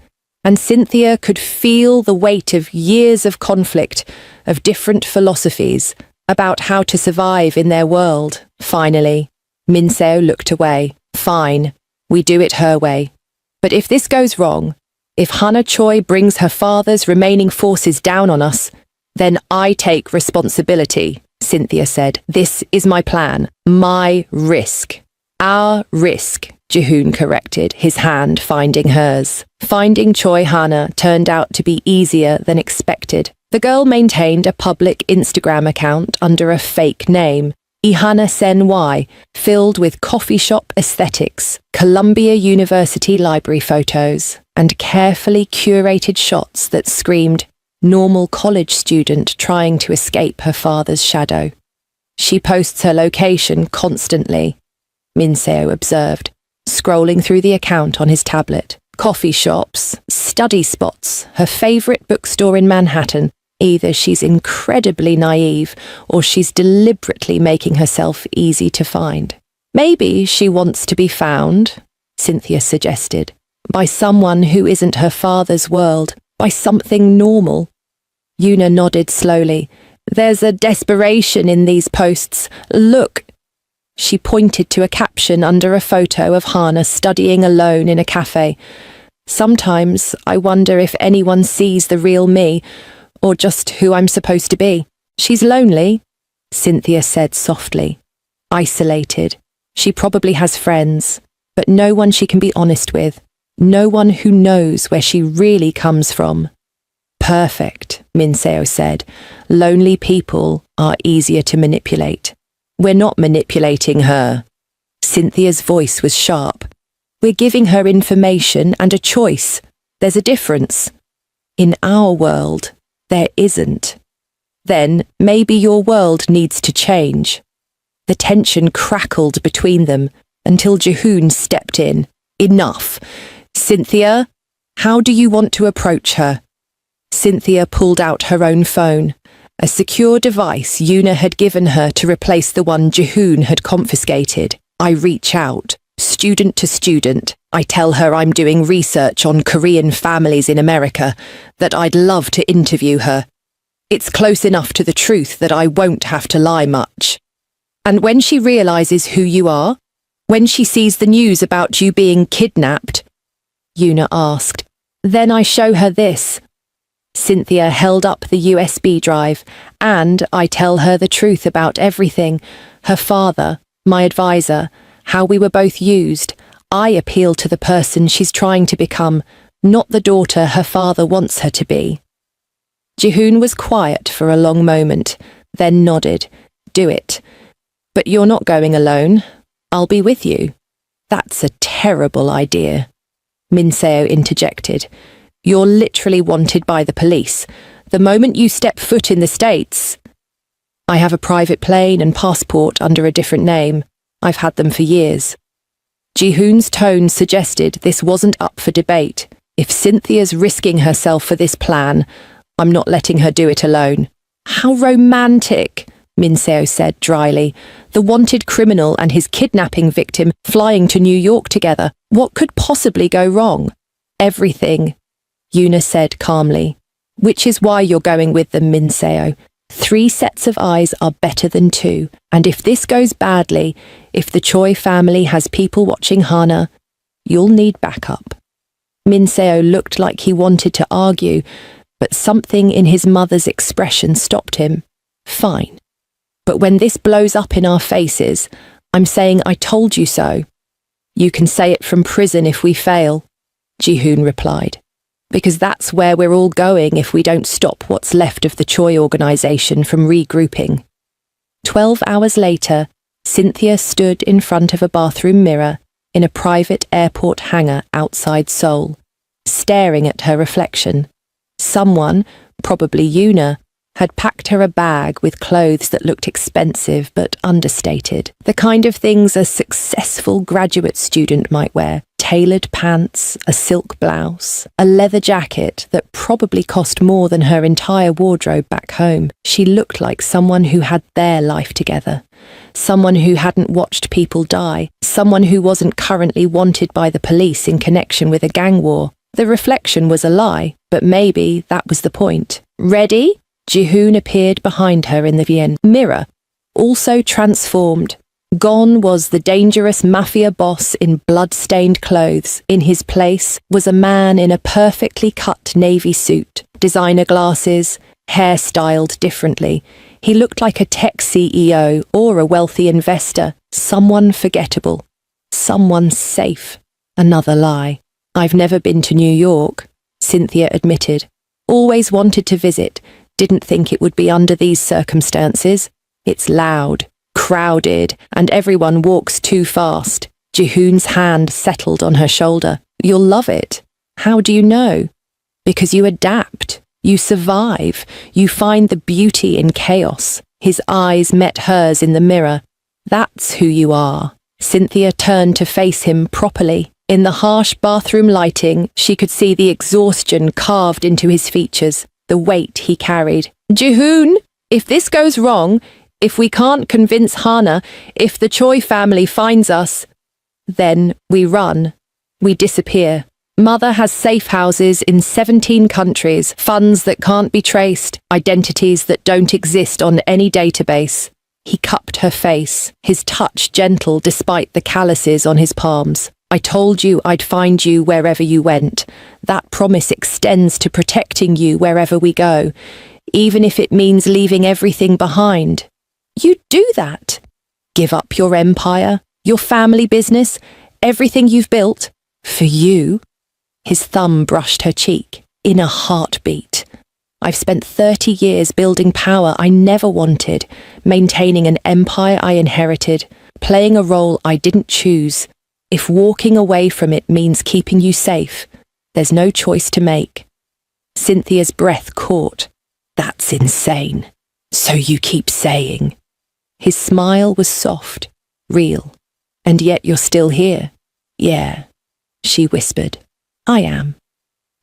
and Cynthia could feel the weight of years of conflict, of different philosophies, about how to survive in their world. Finally, Minseo looked away. Fine, we do it her way. But if this goes wrong, if Hana Choi brings her father's remaining forces down on us, then I take responsibility, Cynthia said. This is my plan, my risk. Our risk, Jihoon corrected, his hand finding hers. Finding Choi Hana turned out to be easier than expected. The girl maintained a public Instagram account under a fake name, Ihana Sen Y, filled with coffee shop aesthetics, Columbia University library photos, and carefully curated shots that screamed, normal college student trying to escape her father's shadow. She posts her location constantly, Minseo observed, scrolling through the account on his tablet. Coffee shops, study spots, her favourite bookstore in Manhattan. Either she's incredibly naive or she's deliberately making herself easy to find. Maybe she wants to be found, Cynthia suggested, by someone who isn't her father's world, by something normal. Yuna nodded slowly. There's a desperation in these posts. Look. She pointed to a caption under a photo of Hana studying alone in a cafe. Sometimes I wonder if anyone sees the real me, or just who I'm supposed to be. She's lonely, Cynthia said softly. Isolated. She probably has friends, but no one she can be honest with. No one who knows where she really comes from. Perfect, Minseo said. Lonely people are easier to manipulate. We're not manipulating her. Cynthia's voice was sharp. We're giving her information and a choice. There's a difference. In our world, there isn't. Then maybe your world needs to change. The tension crackled between them until Jihoon stepped in. Enough. Cynthia, how do you want to approach her? Cynthia pulled out her own phone, a secure device Yuna had given her to replace the one Jihoon had confiscated. I reach out, student to student. I tell her I'm doing research on Korean families in America, that I'd love to interview her. It's close enough to the truth that I won't have to lie much. And when she realizes who you are, when she sees the news about you being kidnapped, Yuna asked, then I show her this. Cynthia held up the USB drive, and I tell her the truth about everything. Her father, my advisor, how we were both used. I appeal to the person she's trying to become, not the daughter her father wants her to be. Jihoon was quiet for a long moment, then nodded. Do it. But you're not going alone. I'll be with you. That's a terrible idea. Minseo interjected. You're literally wanted by the police. The moment you step foot in the States. I have a private plane and passport under a different name. I've had them for years. Jihoon's tone suggested this wasn't up for debate. If Cynthia's risking herself for this plan, I'm not letting her do it alone. How romantic, Minseo said dryly. The wanted criminal and his kidnapping victim flying to New York together. What could possibly go wrong? Everything, Yuna said calmly. Which is why you're going with them, Minseo. 3 sets of eyes are better than 2, and if this goes badly, if the Choi family has people watching Hana, you'll need backup. Minseo looked like he wanted to argue, but something in his mother's expression stopped him. Fine. But when this blows up in our faces, I'm saying I told you so. You can say it from prison if we fail, Jihoon replied. Because that's where we're all going if we don't stop what's left of the Choi organization from regrouping. 12 hours later, Cynthia stood in front of a bathroom mirror in a private airport hangar outside Seoul, staring at her reflection. Someone, probably Yuna, had packed her a bag with clothes that looked expensive but understated. The kind of things a successful graduate student might wear. Tailored pants, a silk blouse, a leather jacket that probably cost more than her entire wardrobe back home. She looked like someone who had their life together. Someone who hadn't watched people die. Someone who wasn't currently wanted by the police in connection with a gang war. The reflection was a lie, but maybe that was the point. Ready? Jihoon appeared behind her in the mirror, also transformed. Gone was the dangerous Mafia boss in blood-stained clothes. In his place was a man in a perfectly cut navy suit, designer glasses, hair styled differently. He looked like a tech CEO or a wealthy investor, someone forgettable, someone safe. Another lie. I've never been to New York, Cynthia admitted. Always wanted to visit. Didn't think it would be under these circumstances. It's loud, crowded, and everyone walks too fast. Jihoon's hand settled on her shoulder. You'll love it. How do you know? Because you adapt. You survive. You find the beauty in chaos. His eyes met hers in the mirror. That's who you are. Cynthia turned to face him properly. In the harsh bathroom lighting, she could see the exhaustion carved into his features. The weight he carried. Jihoon, if this goes wrong, if we can't convince Hana, if the Choi family finds us, then we run. We disappear. Mother has safe houses in 17 countries, funds that can't be traced, identities that don't exist on any database. He cupped her face, his touch gentle despite the calluses on his palms. I told you I'd find you wherever you went. That promise extends to protecting you wherever we go, even if it means leaving everything behind. You'd do that. Give up your empire, your family business, everything you've built, for you. His thumb brushed her cheek, in a heartbeat. I've spent 30 years building power I never wanted, maintaining an empire I inherited, playing a role I didn't choose. If walking away from it means keeping you safe, there's no choice to make. Cynthia's breath caught. That's insane. So you keep saying. His smile was soft, real. And yet you're still here. Yeah, she whispered. I am.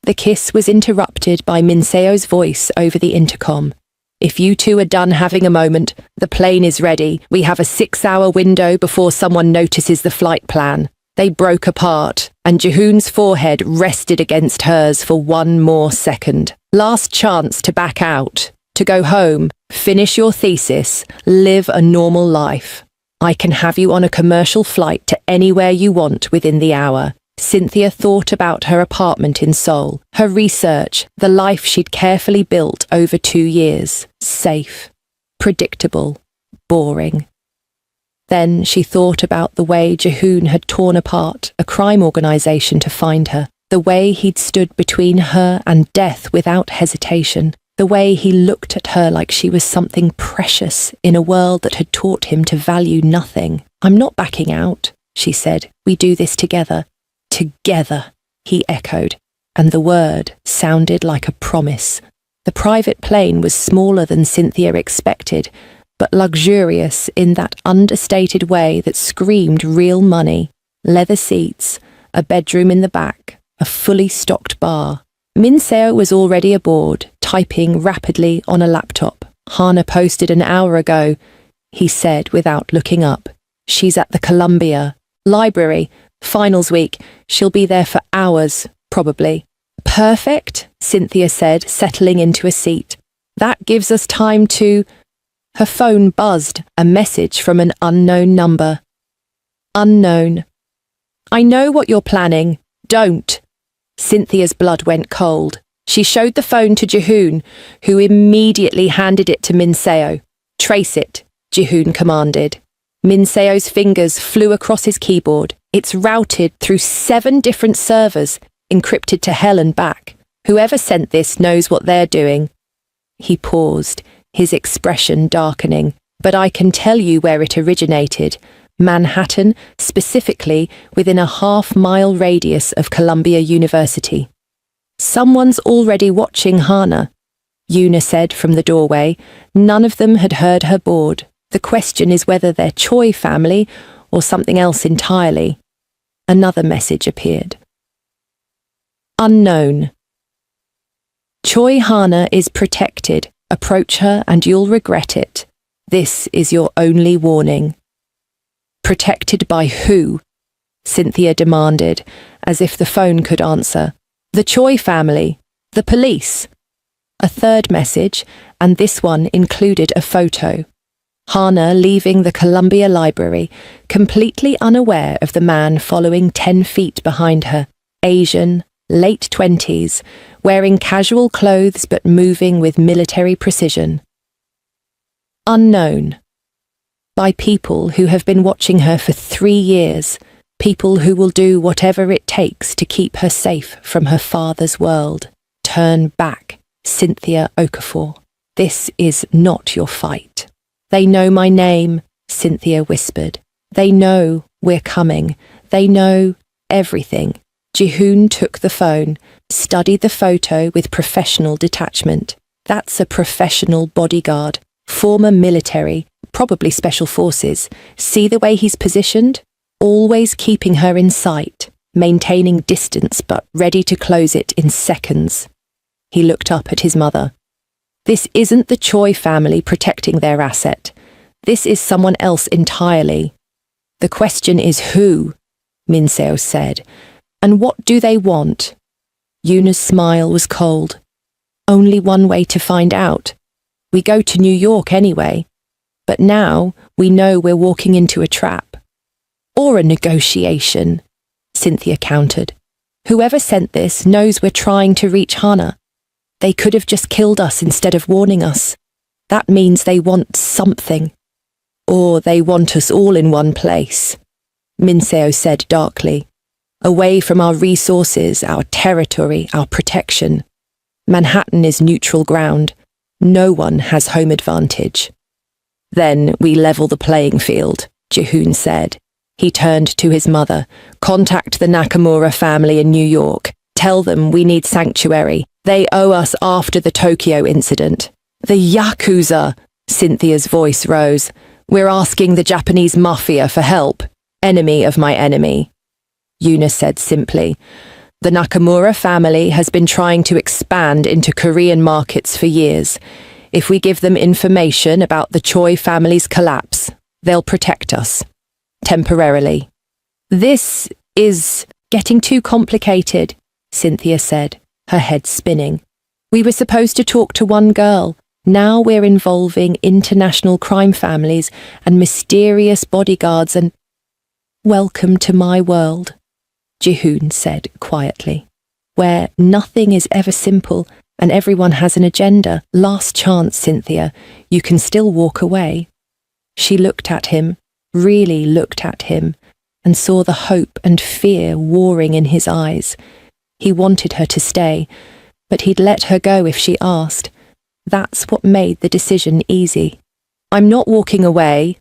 The kiss was interrupted by Minseo's voice over the intercom. If you two are done having a moment, the plane is ready. We have a 6-hour window before someone notices the flight plan. They broke apart, and Jihoon's forehead rested against hers for one more second. Last chance to back out, to go home, finish your thesis, live a normal life. I can have you on a commercial flight to anywhere you want within the hour. Cynthia thought about her apartment in Seoul, her research, the life she'd carefully built over 2 years. Safe, predictable, boring. Then she thought about the way Jihoon had torn apart a crime organization to find her, the way he'd stood between her and death without hesitation. The way he looked at her like she was something precious in a world that had taught him to value nothing. "I'm not backing out," she said. "We do this together." "Together," he echoed, and the word sounded like a promise. The private plane was smaller than Cynthia expected, but luxurious in that understated way that screamed real money. Leather seats, a bedroom in the back, a fully stocked bar. Minseo was already aboard, typing rapidly on a laptop. "Hana posted an hour ago," he said without looking up. "She's at the Columbia Library. Finals week. She'll be there for hours, probably." "Perfect," Cynthia said, settling into a seat. "That gives us time to—" Her phone buzzed, a message from an unknown number. "Unknown. I know what you're planning. Don't." Cynthia's blood went cold. She showed the phone to Jihoon, who immediately handed it to Minseo. "Trace it," Jihoon commanded. Minseo's fingers flew across his keyboard. "It's routed through 7 different servers, encrypted to hell and back. Whoever sent this knows what they're doing." He paused, his expression darkening. "But I can tell you where it originated. Manhattan, specifically within a half-mile radius of Columbia University." "Someone's already watching Hana," Yuna said from the doorway. None of them had heard her board. "The question is whether they're Choi family or something else entirely." Another message appeared. Unknown. "Choi Hana is protected. Approach her and you'll regret it. This is your only warning." "Protected by who?" Cynthia demanded, as if the phone could answer. "The Choi family. The police." A third message, and this one included a photo. Hana leaving the Columbia Library, completely unaware of the man following 10 feet behind her. Asian, late 20s, wearing casual clothes but moving with military precision. Unknown. By people who have been watching her for 3 years, people who will do whatever it takes to keep her safe from her father's world. Turn back, Cynthia Okafor. This is not your fight. "They know my name," Cynthia whispered. "They know we're coming. They know everything." Jihoon took the phone, studied the photo with professional detachment. "That's a professional bodyguard, former military, probably special forces. See the way he's positioned? Always keeping her in sight, maintaining distance but ready to close it in seconds." He looked up at his mother. "This isn't the Choi family protecting their asset. This is someone else entirely." "The question is who?" Minseo said. "And what do they want?" Yuna's smile was cold. "Only one way to find out. We go to New York anyway. But now we know we're walking into a trap." "Or a negotiation," Cynthia countered. "Whoever sent this knows we're trying to reach Hana. They could have just killed us instead of warning us. That means they want something. Or they want us all in one place," Minseo said darkly. "Away from our resources, our territory, our protection. Manhattan is neutral ground. No one has home advantage." "Then we level the playing field," Jihoon said. He turned to his mother. "Contact the Nakamura family in New York. Tell them we need sanctuary. They owe us after the Tokyo incident." "The Yakuza!" Cynthia's voice rose. "We're asking the Japanese Mafia for help. Enemy of my enemy." Yuna said simply. "The Nakamura family has been trying to expand into Korean markets for years. If we give them information about the Choi family's collapse, they'll protect us. Temporarily." "This is getting too complicated," Cynthia said, her head spinning. "We were supposed to talk to one girl. Now we're involving international crime families and mysterious bodyguards and—" "Welcome to my world," Jihoon said quietly, "where nothing is ever simple and everyone has an agenda. Last chance, Cynthia. You can still walk away." She looked at him, really looked at him, and saw the hope and fear warring in his eyes. He wanted her to stay, but he'd let her go if she asked. That's what made the decision easy. I'm not walking away,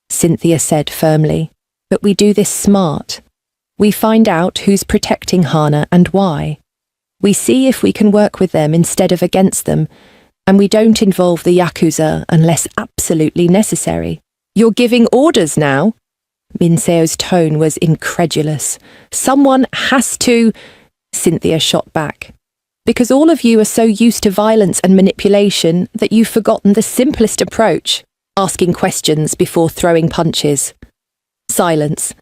Cynthia said firmly, but we do this smart. We find out who's protecting Hana and why. We see if we can work with them instead of against them, and we don't involve the Yakuza unless absolutely necessary. You're giving orders now? Minseo's tone was incredulous. Someone has to, Cynthia shot back. Because all of you are so used to violence and manipulation that you've forgotten the simplest approach, asking questions before throwing punches. Silence.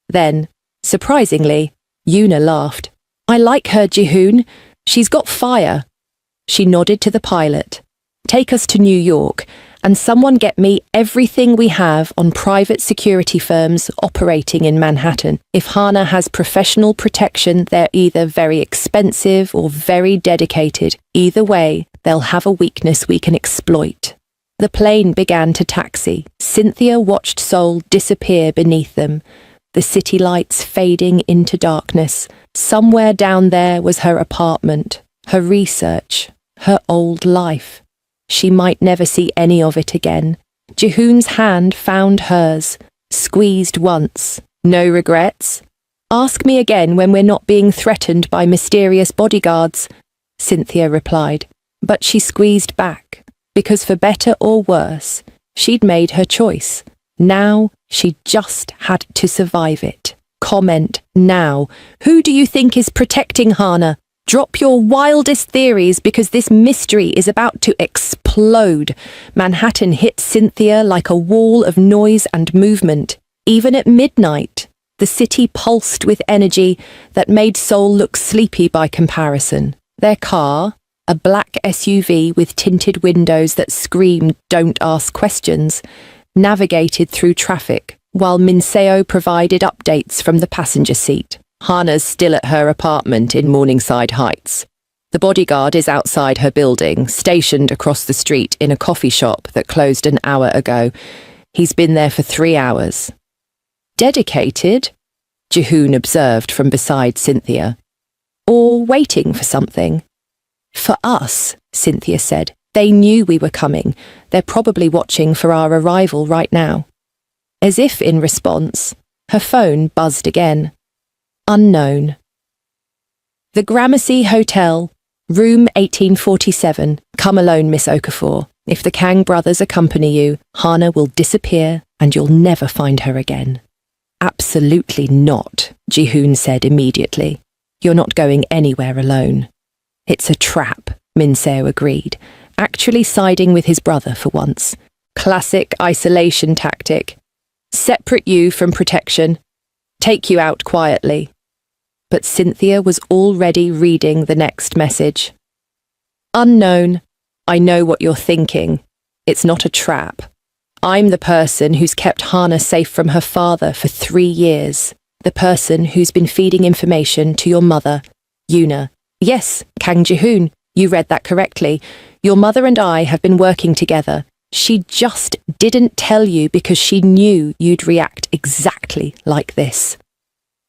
Then, surprisingly, Yuna laughed. I like her, Jihoon. She's got fire. She nodded to the pilot. Take us to New York, and someone get me everything we have on private security firms operating in Manhattan. If Hana has professional protection, they're either very expensive or very dedicated. Either way, they'll have a weakness we can exploit. The plane began to taxi. Cynthia watched Seoul disappear beneath them, the city lights fading into darkness. Somewhere down there was her apartment, her research, her old life. She might never see any of it again. Jihoon's hand found hers, squeezed once. No regrets? Ask me again when we're not being threatened by mysterious bodyguards, Cynthia replied. But she squeezed back, because for better or worse, she'd made her choice. Now she just had to survive it. Comment now. Who do you think is protecting Hana? Drop your wildest theories because this mystery is about to explode. Manhattan hit Cynthia like a wall of noise and movement. Even at midnight, the city pulsed with energy that made Seoul look sleepy by comparison. Their car, a black SUV with tinted windows that screamed, "Don't ask questions," navigated through traffic, while Minseo provided updates from the passenger seat. Hana's still at her apartment in Morningside Heights. The bodyguard is outside her building, stationed across the street in a coffee shop that closed an hour ago. He's been there for 3 hours. Dedicated? Jihoon observed from beside Cynthia. Or waiting for something? For us, Cynthia said. They knew we were coming. They're probably watching for our arrival right now. As if in response, her phone buzzed again. Unknown. The Gramercy Hotel, room 1847. Come alone, Miss Okafor. If the Kang brothers accompany you, Hana will disappear and you'll never find her again. Absolutely not, Jihoon said immediately. You're not going anywhere alone. It's a trap, Minseo agreed, actually siding with his brother for once. Classic isolation tactic. Separate you from protection. Take you out quietly. But Cynthia was already reading the next message. Unknown. I know what you're thinking. It's not a trap. I'm the person who's kept Hana safe from her father for 3 years. The person who's been feeding information to your mother, Yuna. Yes, Kang Jihoon, you read that correctly. Your mother and I have been working together. She just didn't tell you because she knew you'd react exactly like this.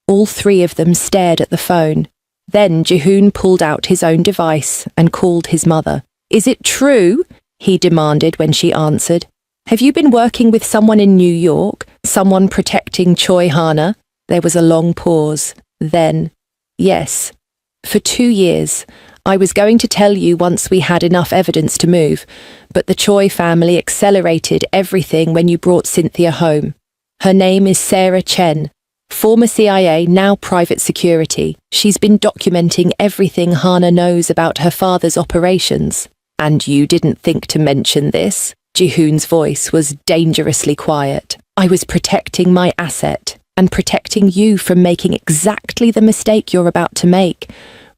All 3 of them stared at the phone. Then Jihoon pulled out his own device and called his mother. Is it true? He demanded when she answered. Have you been working with someone in New York? Someone protecting Choi Hana? There was a long pause. Then, yes. For 2 years. I was going to tell you once we had enough evidence to move, but the Choi family accelerated everything when you brought Cynthia home. Her name is Sarah Chen. Former CIA, now private security. She's been documenting everything Hana knows about her father's operations. And you didn't think to mention this? Jihoon's voice was dangerously quiet. I was protecting my asset and protecting you from making exactly the mistake you're about to make.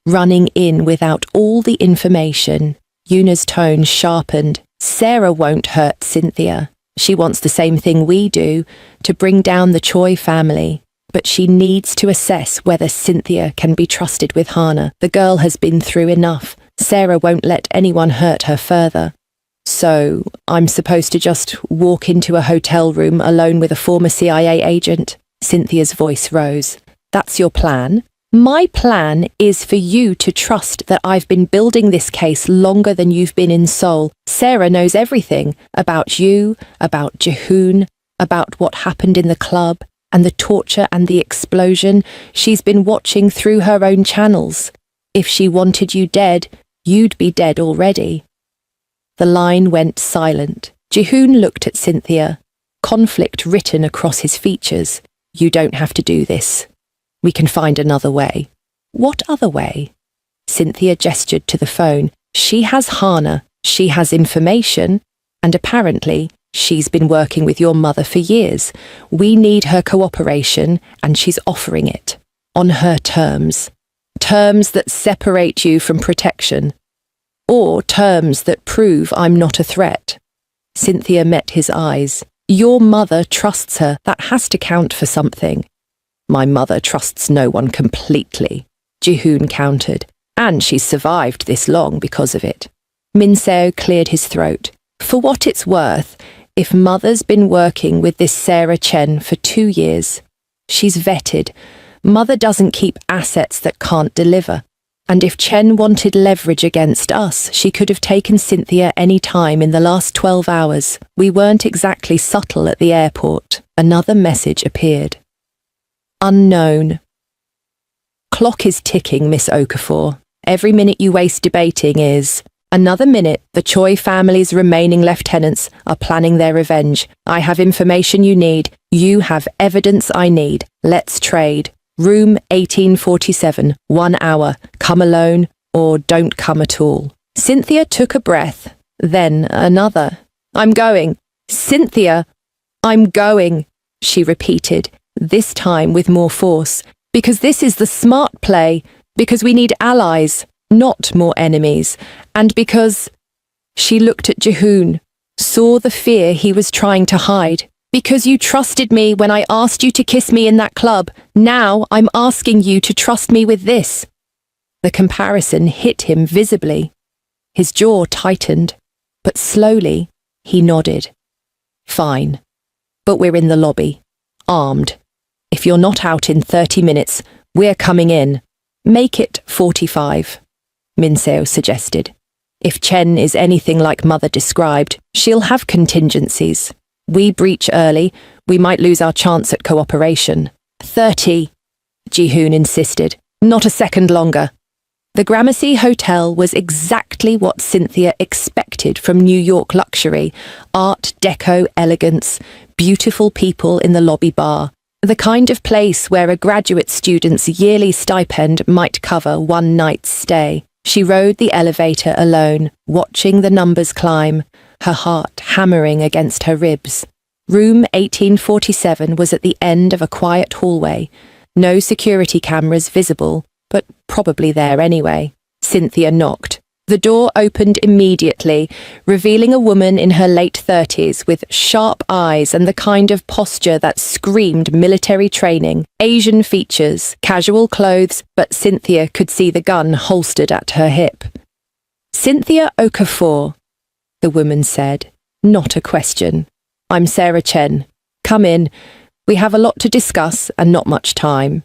Running in without all the information. Yuna's tone sharpened. Sarah won't hurt Cynthia. She wants the same thing we do, to bring down the Choi family. But she needs to assess whether Cynthia can be trusted with Hana. The girl has been through enough. Sarah won't let anyone hurt her further. So, I'm supposed to just walk into a hotel room alone with a former CIA agent? Cynthia's voice rose. That's your plan? My plan is for you to trust that I've been building this case longer than you've been in Seoul. Sarah knows everything about you, about Jihoon, about what happened in the club, and the torture and the explosion. She's been watching through her own channels. If she wanted you dead, you'd be dead already. The line went silent. Jihoon looked at Cynthia, conflict written across his features. You don't have to do this. We can find another way. What other way? Cynthia gestured to the phone. She has Hana, she has information, and apparently she's been working with your mother for years. We need her cooperation, and she's offering it. On her terms. Terms that separate you from protection. Or terms that prove I'm not a threat. Cynthia met his eyes. Your mother trusts her. That has to count for something. My mother trusts no one completely, Jihoon countered, and she's survived this long because of it. Min-seo cleared his throat. For what it's worth, if Mother's been working with this Sarah Chen for 2 years, she's vetted. Mother doesn't keep assets that can't deliver. And if Chen wanted leverage against us, she could have taken Cynthia any time in the last 12 hours. We weren't exactly subtle at the airport. Another message appeared. Unknown. Clock is ticking, Miss Okafor. Every minute you waste debating is... Another minute, the Choi family's remaining lieutenants are planning their revenge. I have information you need. You have evidence I need. Let's trade. Room 1847, 1 hour. Come alone or don't come at all. Cynthia took a breath, then another. I'm going. Cynthia, I'm going, she repeated, this time with more force. Because this is the smart play. Because we need allies, not more enemies. And because... She looked at Jihoon, saw the fear he was trying to hide. Because you trusted me when I asked you to kiss me in that club. Now I'm asking you to trust me with this. The comparison hit him visibly. His jaw tightened, but slowly he nodded. Fine. But we're in the lobby, armed. If you're not out in 30 minutes, we're coming in. Make it 45, Min-seo suggested. If Chen is anything like Mother described, she'll have contingencies. We breach early, we might lose our chance at cooperation. 30, Jihoon insisted. Not a second longer. The Gramercy Hotel was exactly what Cynthia expected from New York luxury. Art Deco elegance, beautiful people in the lobby bar. The kind of place where a graduate student's yearly stipend might cover one night's stay. She rode the elevator alone, watching the numbers climb, her heart hammering against her ribs. Room 1847 was at the end of a quiet hallway. No security cameras visible, but probably there anyway. Cynthia knocked. The door opened immediately, revealing a woman in her late 30s with sharp eyes and the kind of posture that screamed military training. Asian features, casual clothes, but Cynthia could see the gun holstered at her hip. Cynthia Okafor, the woman said, not a question. I'm Sarah Chen. Come in. We have a lot to discuss and not much time.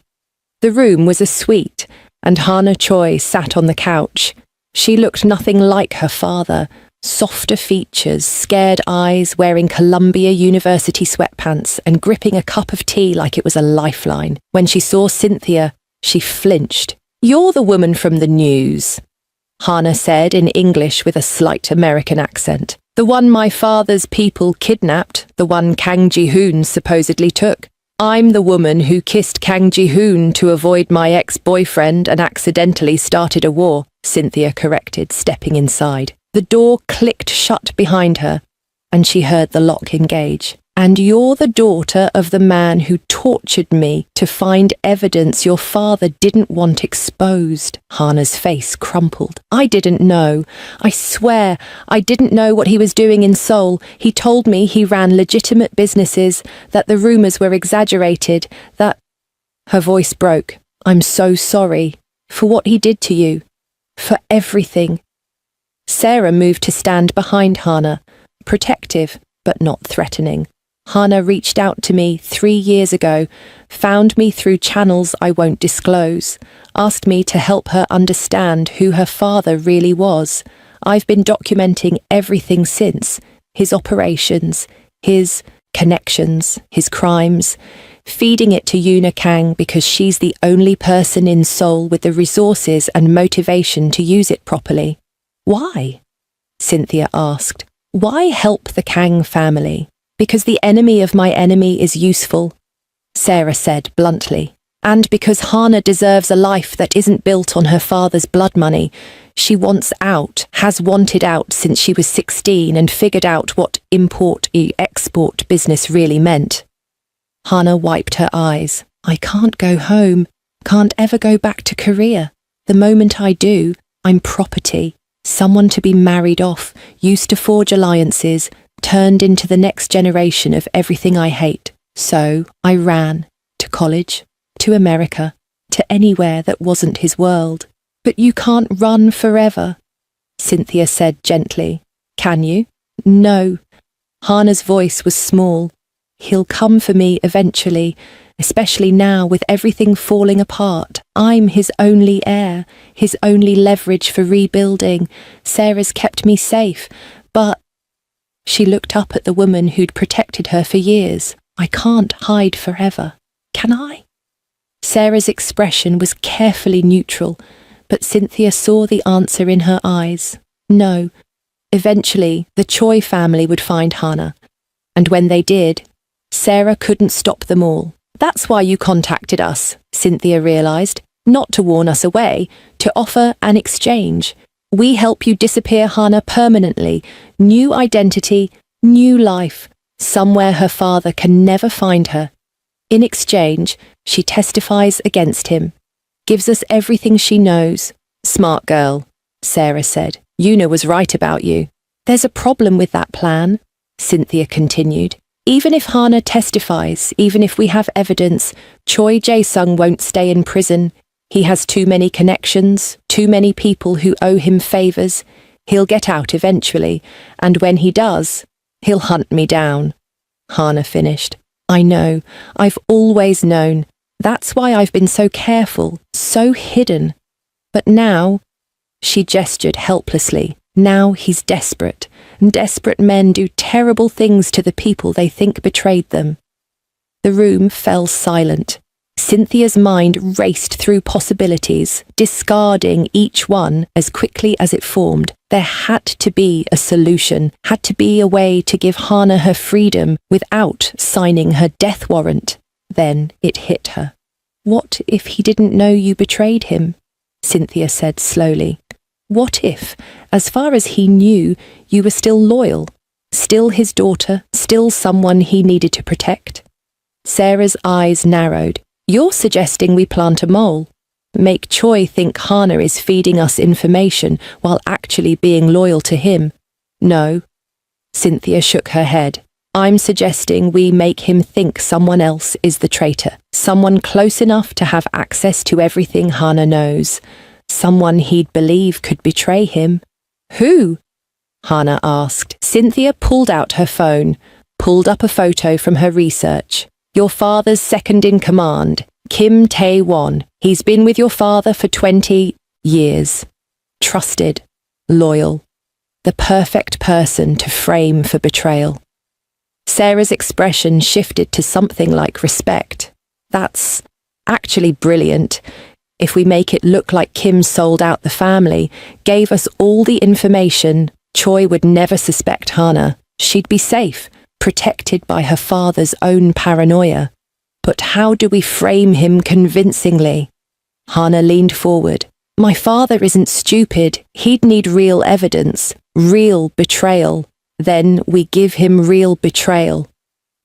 The room was a suite, and Hana Choi sat on the couch. She looked nothing like her father. Softer features, scared eyes, wearing Columbia University sweatpants and gripping a cup of tea like it was a lifeline. When she saw Cynthia, she flinched. You're the woman from the news, Hana said in English with a slight American accent. The one my father's people kidnapped, the one Kang Ji-hoon supposedly took. I'm the woman who kissed Kang Ji-hoon to avoid my ex-boyfriend and accidentally started a war, Cynthia corrected, stepping inside. The door clicked shut behind her, and she heard the lock engage. And you're the daughter of the man who tortured me to find evidence your father didn't want exposed. Hana's face crumpled. I didn't know. I swear, I didn't know what he was doing in Seoul. He told me he ran legitimate businesses, that the rumors were exaggerated, that... Her voice broke. I'm so sorry. For what he did to you. For everything. Sarah moved to stand behind Hana, protective but not threatening. Hana reached out to me 3 years ago, found me through channels I won't disclose, asked me to help her understand who her father really was. I've been documenting everything since, his operations, his connections, his crimes, feeding it to Yuna Kang because she's the only person in Seoul with the resources and motivation to use it properly. Why? Cynthia asked. Why help the Kang family? Because the enemy of my enemy is useful, Sarah said bluntly. And because Hana deserves a life that isn't built on her father's blood money. She wants out, has wanted out since she was 16 and figured out what import-export business really meant. Hana wiped her eyes. I can't go home, can't ever go back to Korea. The moment I do, I'm property, someone to be married off, used to forge alliances, turned into the next generation of everything I hate. So I ran to college, to America, to anywhere that wasn't his world. But you can't run forever, Cynthia said gently. Can you? No. Hana's voice was small. He'll come for me eventually, especially now with everything falling apart. I'm his only heir, his only leverage for rebuilding. Sarah's kept me safe, but... She looked up at the woman who'd protected her for years. I can't hide forever. Can I? Sarah's expression was carefully neutral, but Cynthia saw the answer in her eyes. No. Eventually, the Choi family would find Hana. And when they did, Sarah couldn't stop them all. That's why you contacted us, Cynthia realised. Not to warn us away, to offer an exchange. We help you disappear Hana permanently. New identity, new life. Somewhere her father can never find her. In exchange, she testifies against him. Gives us everything she knows. Smart girl, Sarah said. Yuna was right about you. There's a problem with that plan, Cynthia continued. Even if Hana testifies, even if we have evidence, Choi Jae-sung won't stay in prison. He has too many connections, too many people who owe him favours. He'll get out eventually, and when he does, he'll hunt me down. Hana finished. I know. I've always known. That's why I've been so careful, so hidden. But now, she gestured helplessly, now he's desperate, and desperate men do terrible things to the people they think betrayed them. The room fell silent. Cynthia's mind raced through possibilities, discarding each one as quickly as it formed. There had to be a solution, had to be a way to give Hana her freedom without signing her death warrant. Then it hit her. What if he didn't know you betrayed him? Cynthia said slowly. What if, as far as he knew, you were still loyal, still his daughter, still someone he needed to protect? Sarah's eyes narrowed. You're suggesting we plant a mole, make Choi think Hana is feeding us information while actually being loyal to him. No. Cynthia shook her head. I'm suggesting we make him think someone else is the traitor, someone close enough to have access to everything Hana knows, someone he'd believe could betray him. Who? Hana asked. Cynthia pulled out her phone, pulled up a photo from her research. Your father's second in command, Kim Tae-won. He's been with your father for 20 years. Trusted, loyal, the perfect person to frame for betrayal. Sarah's expression shifted to something like respect. That's actually brilliant. If we make it look like Kim sold out the family, gave us all the information, Choi would never suspect Hana. She'd be safe, protected by her father's own paranoia. But how do we frame him convincingly? Hana leaned forward. My father isn't stupid. He'd need real evidence, real betrayal. Then we give him real betrayal.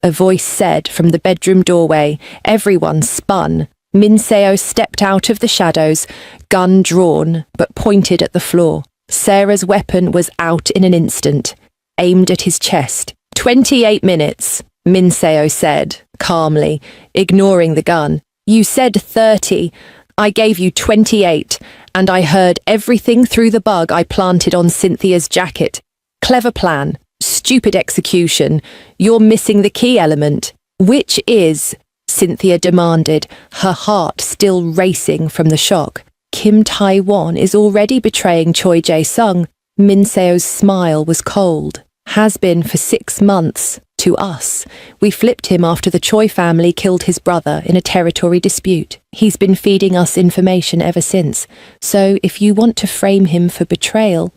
A voice said from the bedroom doorway. Everyone spun. Min Seo stepped out of the shadows, gun drawn, but pointed at the floor. Sarah's weapon was out in an instant, aimed at his chest. 28 minutes, Min Seo said, calmly, ignoring the gun. You said 30. I gave you 28, and I heard everything through the bug I planted on Cynthia's jacket. Clever plan. stupid execution. You're missing the key element. Which is? Cynthia demanded, her heart still racing from the shock. Kim Tae-won is already betraying Choi Jae-sung. Min Seo's smile was cold. Has been for 6 months. To us. We flipped him after the Choi family killed his brother in a territory dispute. He's been feeding us information ever since. So if you want to frame him for betrayal...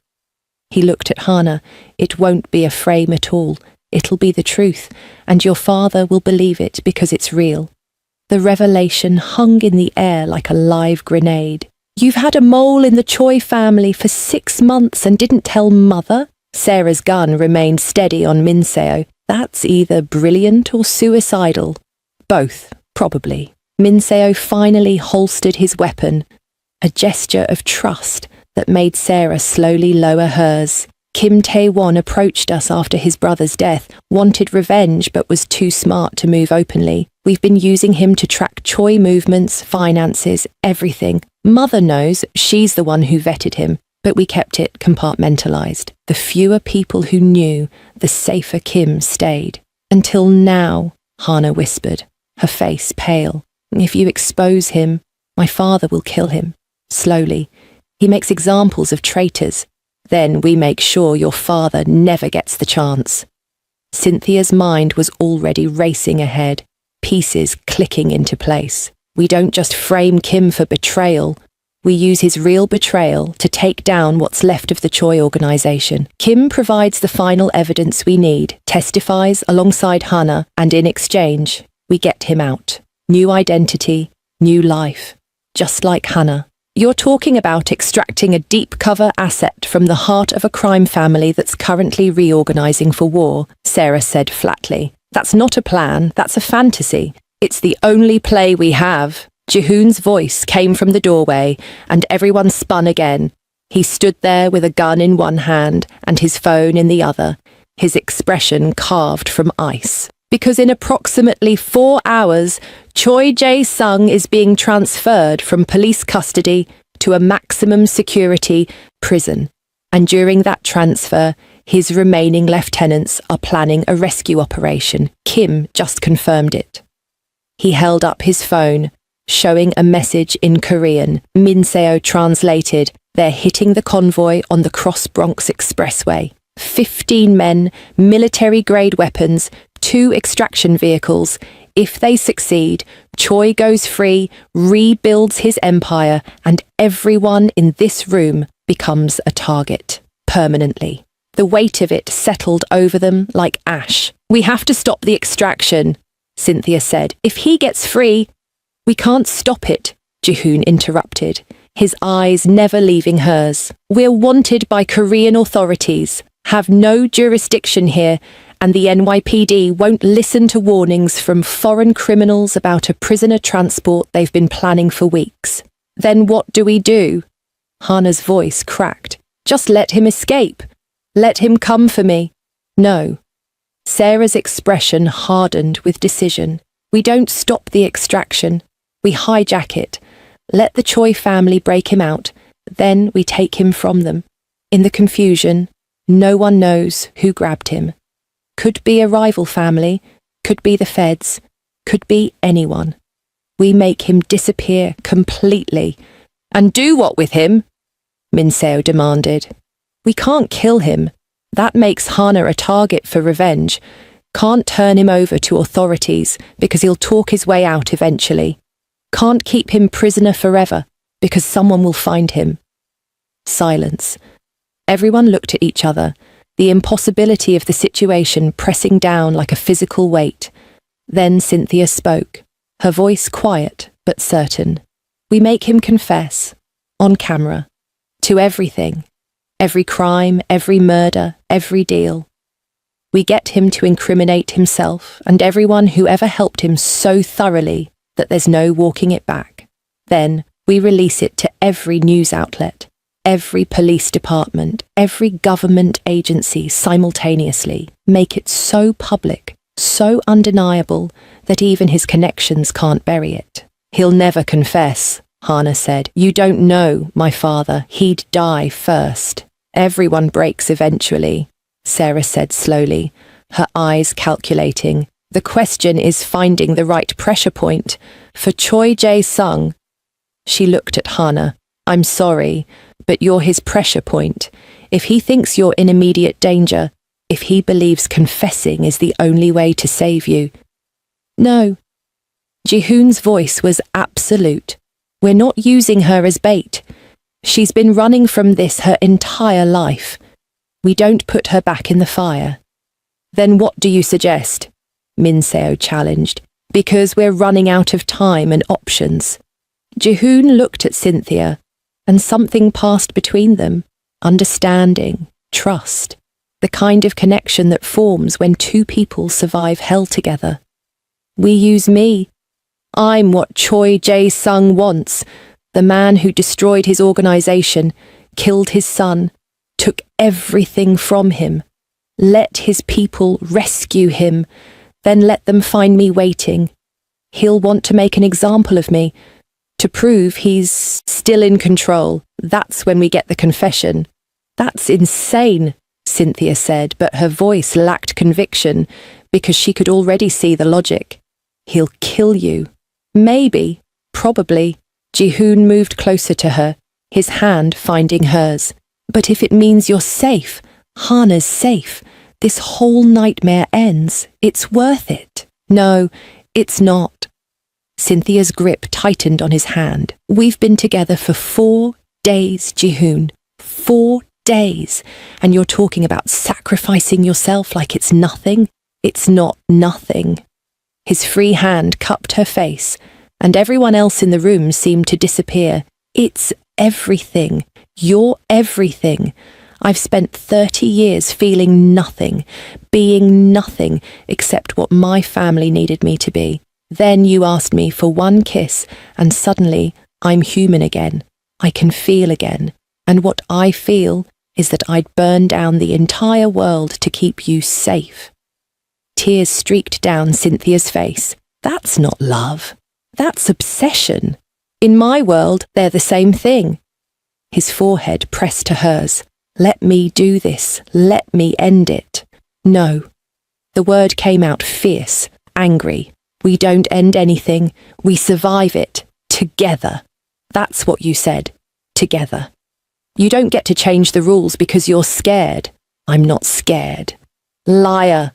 He looked at Hana. It won't be a frame at all. It'll be the truth, and your father will believe it because it's real. The revelation hung in the air like a live grenade. You've had a mole in the Choi family for 6 months and didn't tell Mother? Sarah's gun remained steady on Min Seo. That's either brilliant or suicidal. Both, probably. Min Seo finally holstered his weapon, a gesture of trust that made Sarah slowly lower hers. Kim Tae-won approached us after his brother's death, wanted revenge but was too smart to move openly. We've been using him to track Choi movements, finances, everything. Mother knows, she's the one who vetted him, but we kept it compartmentalized. The fewer people who knew, the safer Kim stayed. Until now, Hana whispered, her face pale. If you expose him, my father will kill him. Slowly. He makes examples of traitors. Then we make sure your father never gets the chance. Cynthia's mind was already racing ahead, pieces clicking into place. We don't just frame Kim for betrayal. We use his real betrayal to take down what's left of the Choi organization. Kim provides the final evidence we need, testifies alongside Hana, and in exchange, we get him out. New identity, new life. Just like Hana. You're talking about extracting a deep cover asset from the heart of a crime family that's currently reorganizing for war, Sarah said flatly. That's not a plan, that's a fantasy. It's the only play we have. Jihoon's voice came from the doorway, and everyone spun again. He stood there with a gun in one hand and his phone in the other, his expression carved from ice. Because in approximately 4 hours, Choi Jae-sung is being transferred from police custody to a maximum security prison. And during that transfer, his remaining lieutenants are planning a rescue operation. Kim just confirmed it. He held up his phone, showing a message in Korean. Min Seo translated, they're hitting the convoy on the Cross Bronx Expressway. 15 men, military-grade weapons, 2 extraction vehicles. If they succeed, Choi goes free, rebuilds his empire, and everyone in this room becomes a target, permanently. The weight of it settled over them like ash. We have to stop the extraction, Cynthia said. If he gets free... We can't stop it, Jihoon interrupted, his eyes never leaving hers. We're wanted by Korean authorities, have no jurisdiction here, and the NYPD won't listen to warnings from foreign criminals about a prisoner transport they've been planning for weeks. Then what do we do? Hana's voice cracked. Just let him escape. Let him come for me. No. Sarah's expression hardened with decision. We don't stop the extraction. We hijack it. Let the Choi family break him out. Then we take him from them. In the confusion, no one knows who grabbed him. Could be a rival family, could be the feds, could be anyone. We make him disappear completely. And do what with him? Min Seo demanded. We can't kill him. That makes Hana a target for revenge. Can't turn him over to authorities because he'll talk his way out eventually. Can't keep him prisoner forever because someone will find him. Silence. Everyone looked at each other, the impossibility of the situation pressing down like a physical weight. Then Cynthia spoke, her voice quiet but certain. We make him confess, on camera, to everything, every crime, every murder, every deal. We get him to incriminate himself and everyone who ever helped him so thoroughly that there's no walking it back. Then we release it to every news outlet, every police department, every government agency simultaneously. Make it so public, so undeniable that even his connections can't bury it. He'll never confess, Hana said. You don't know, my father. He'd die first. Everyone breaks eventually. Sarah said slowly, her eyes calculating. The question is finding the right pressure point for Choi Jae-sung. She looked at Hana. I'm sorry, but you're his pressure point. If he thinks you're in immediate danger, if he believes confessing is the only way to save you. No. Ji-hoon's voice was absolute. We're not using her as bait. She's been running from this her entire life. We don't put her back in the fire. Then what do you suggest? Min Seo challenged. Because we're running out of time and options. Ji-hoon looked at Cynthia, and something passed between them. Understanding, trust, the kind of connection that forms when two people survive hell together. We use me. I'm what Choi Jae-sung wants, the man who destroyed his organization, killed his son, took everything from him, let his people rescue him, then let them find me waiting. He'll want to make an example of me, to prove he's still in control. That's when we get the confession. That's insane, Cynthia said, but her voice lacked conviction because she could already see the logic. He'll kill you. Maybe, probably. Ji-hoon moved closer to her, his hand finding hers. But if it means you're safe, Hana's safe, this whole nightmare ends. It's worth it. No, it's not. Cynthia's grip tightened on his hand. We've been together for 4 days, Ji-hoon. 4 days. And you're talking about sacrificing yourself like it's nothing? It's not nothing. His free hand cupped her face, and everyone else in the room seemed to disappear. It's everything. You're everything. I've spent 30 years feeling nothing, being nothing except what my family needed me to be. Then you asked me for one kiss, and suddenly I'm human again. I can feel again. And what I feel is that I'd burn down the entire world to keep you safe. Tears streaked down Cynthia's face. That's not love. That's obsession. In my world, they're the same thing. His forehead pressed to hers. Let me do this. Let me end it. No. The word came out fierce, angry. We don't end anything. We survive it. Together. That's what you said. Together. You don't get to change the rules because you're scared. I'm not scared. Liar.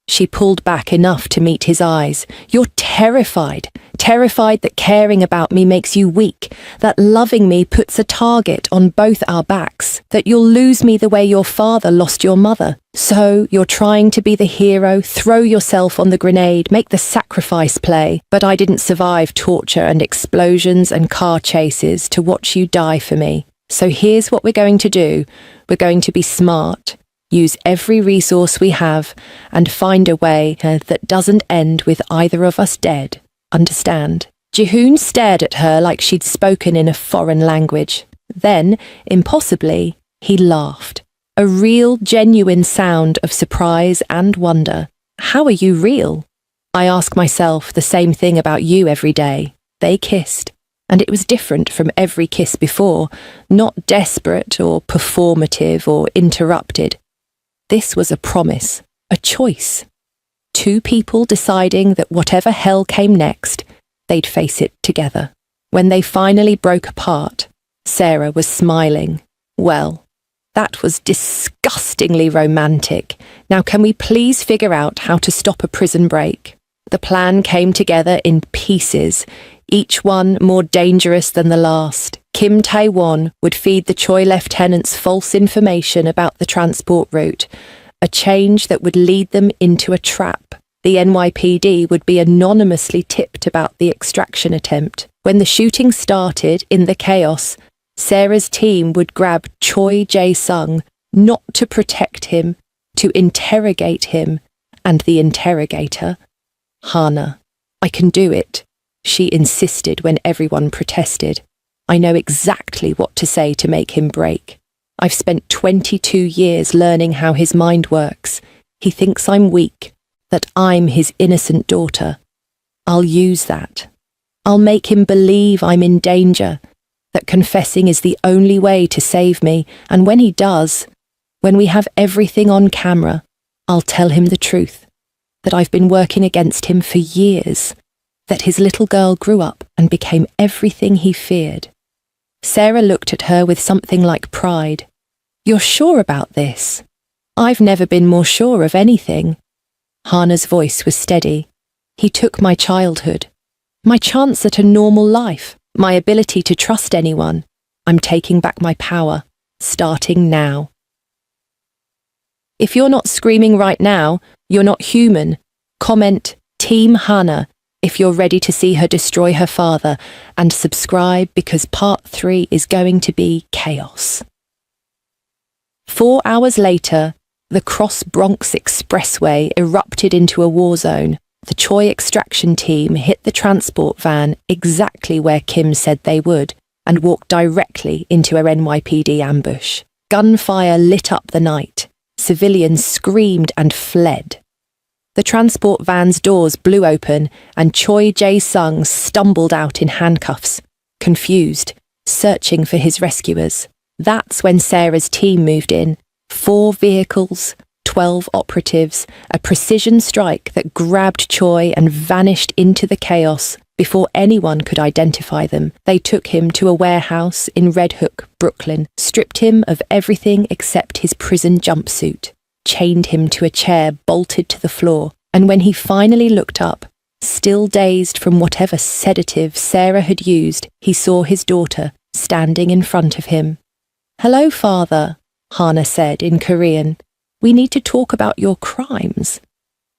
She pulled back enough to meet his eyes. You're terrified. Terrified that caring about me makes you weak, that loving me puts a target on both our backs, that you'll lose me the way your father lost your mother. So you're trying to be the hero, throw yourself on the grenade, make the sacrifice play. But I didn't survive torture and explosions and car chases to watch you die for me. So here's what we're going to do. We're going to be smart. Use every resource we have and find a way that doesn't end with either of us dead. Understand? Ji-hoon stared at her like she'd spoken in a foreign language. Then, impossibly, he laughed. A real, genuine sound of surprise and wonder. How are you real? I ask myself the same thing about you every day. They kissed, and it was different from every kiss before, not desperate or performative or interrupted. This was a promise, a choice. Two people deciding that whatever hell came next, they'd face it together. When they finally broke apart, Sarah was smiling. Well, that was disgustingly romantic. Now can we please figure out how to stop a prison break? The plan came together in pieces, each one more dangerous than the last. Kim Tae-won would feed the Choi lieutenants false information about the transport route, a change that would lead them into a trap. The NYPD would be anonymously tipped about the extraction attempt. When the shooting started in the chaos, Sarah's team would grab Choi Jae-sung, not to protect him, to interrogate him, and the interrogator, Hana. I can do it, she insisted when everyone protested. I know exactly what to say to make him break. I've spent 22 years learning how his mind works. He thinks I'm weak, that I'm his innocent daughter. I'll use that. I'll make him believe I'm in danger, that confessing is the only way to save me, and when he does, When we have everything on camera, I'll tell him the truth, that I've been working against him for years, that his little girl grew up and became everything he feared. Sarah looked at her with something like pride. You're sure about this? I've never been more sure of anything. Hana's voice was steady. He took my childhood, my chance at a normal life, my ability to trust anyone. I'm taking back my power, starting now. If you're not screaming right now, you're not human. Comment Team Hana if you're ready to see her destroy her father, and subscribe because part 3 is going to be chaos. 4 hours later, the Cross Bronx Expressway erupted into a war zone. The Choi extraction team hit the transport van exactly where Kim said they would and walked directly into a NYPD ambush. Gunfire lit up the night. Civilians screamed and fled. The transport van's doors blew open and Choi Jae-sung stumbled out in handcuffs, confused, searching for his rescuers. That's when Sarah's team moved in. 4 vehicles, 12 operatives, a precision strike that grabbed Choi and vanished into the chaos before anyone could identify them. They took him to a warehouse in Red Hook, Brooklyn, stripped him of everything except his prison jumpsuit, chained him to a chair bolted to the floor, and when he finally looked up, still dazed from whatever sedative Sarah had used, he saw his daughter standing in front of him. "Hello, father," Hana said in Korean. "We need to talk about your crimes."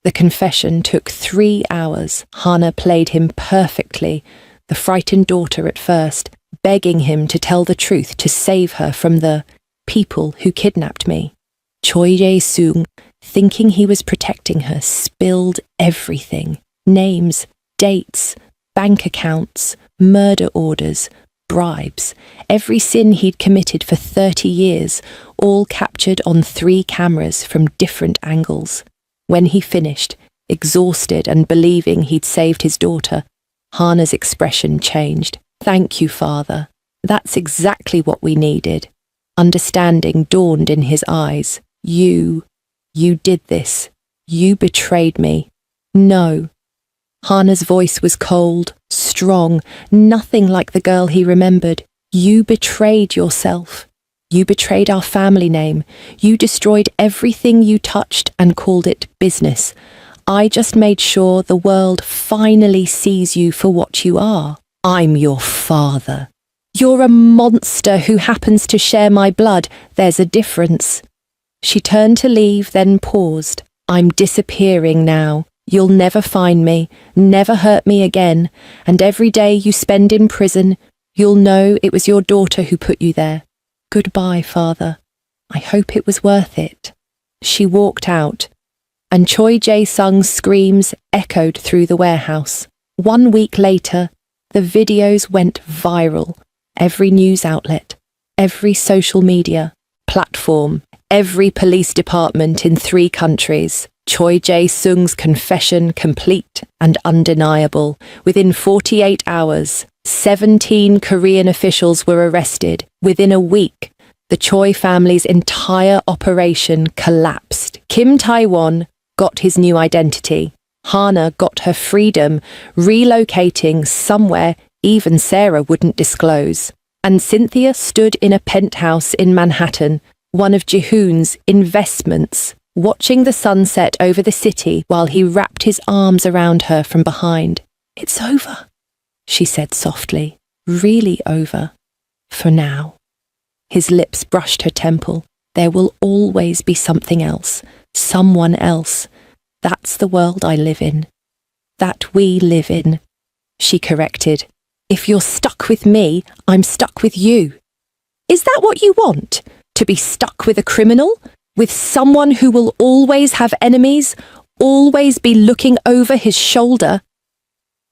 The confession took 3 hours. Hana played him perfectly, the frightened daughter at first, begging him to tell the truth to save her from the people who kidnapped me. Choi Jae-sung, thinking he was protecting her, spilled everything. Names, dates, bank accounts, murder orders, bribes, every sin he'd committed for 30 years, all captured on 3 cameras from different angles. When he finished, exhausted and believing he'd saved his daughter, Hana's expression changed. "Thank you, father. That's exactly what we needed." Understanding dawned in his eyes. You did this. You betrayed me." "No." Hana's voice was cold, strong, nothing like the girl he remembered. "You betrayed yourself. You betrayed our family name. You destroyed everything you touched and called it business. I just made sure the world finally sees you for what you are. I'm your father. You're a monster who happens to share my blood. There's a difference." She turned to leave, then paused. "I'm disappearing now. You'll never find me, never hurt me again, and every day you spend in prison, you'll know it was your daughter who put you there. Goodbye, father. I hope it was worth it." She walked out, and Choi Jae-sung's screams echoed through the warehouse. 1 week later, the videos went viral. Every news outlet, every social media platform, every police department in 3 countries. Choi Jae-sung's confession complete and undeniable. Within 48 hours, 17 Korean officials were arrested. Within a week, the Choi family's entire operation collapsed. Kim Tae-won got his new identity. Hana got her freedom, relocating somewhere even Sarah wouldn't disclose. And Cynthia stood in a penthouse in Manhattan, one of Jihoon's investments, watching the sunset over the city while he wrapped his arms around her from behind. "It's over," she said softly. "Really over. For now." His lips brushed her temple. "There will always be something else. Someone else. That's the world I live in. That we live in." She corrected. "If you're stuck with me, I'm stuck with you." "Is that what you want? To be stuck with a criminal? With someone who will always have enemies? Always be looking over his shoulder?"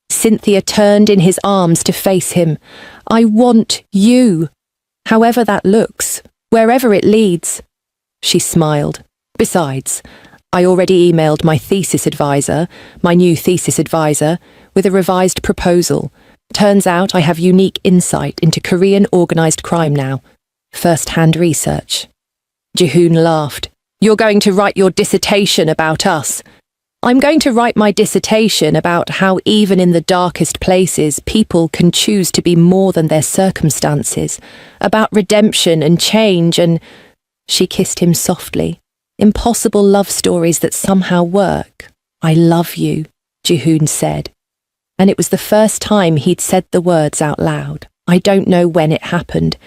Cynthia turned in his arms to face him. "I want you. However that looks, wherever it leads." She smiled. "Besides, I already emailed my new thesis advisor, with a revised proposal. Turns out I have unique insight into Korean organised crime now. First-hand research." Jihoon laughed. You're going to write your dissertation about us. I'm going to write my dissertation about how even in the darkest places people can choose to be more than their circumstances, about redemption and change and... She kissed him softly. Impossible love stories that somehow work. I love you, Jihoon said. And it was the first time he'd said the words out loud. I don't know when it happened.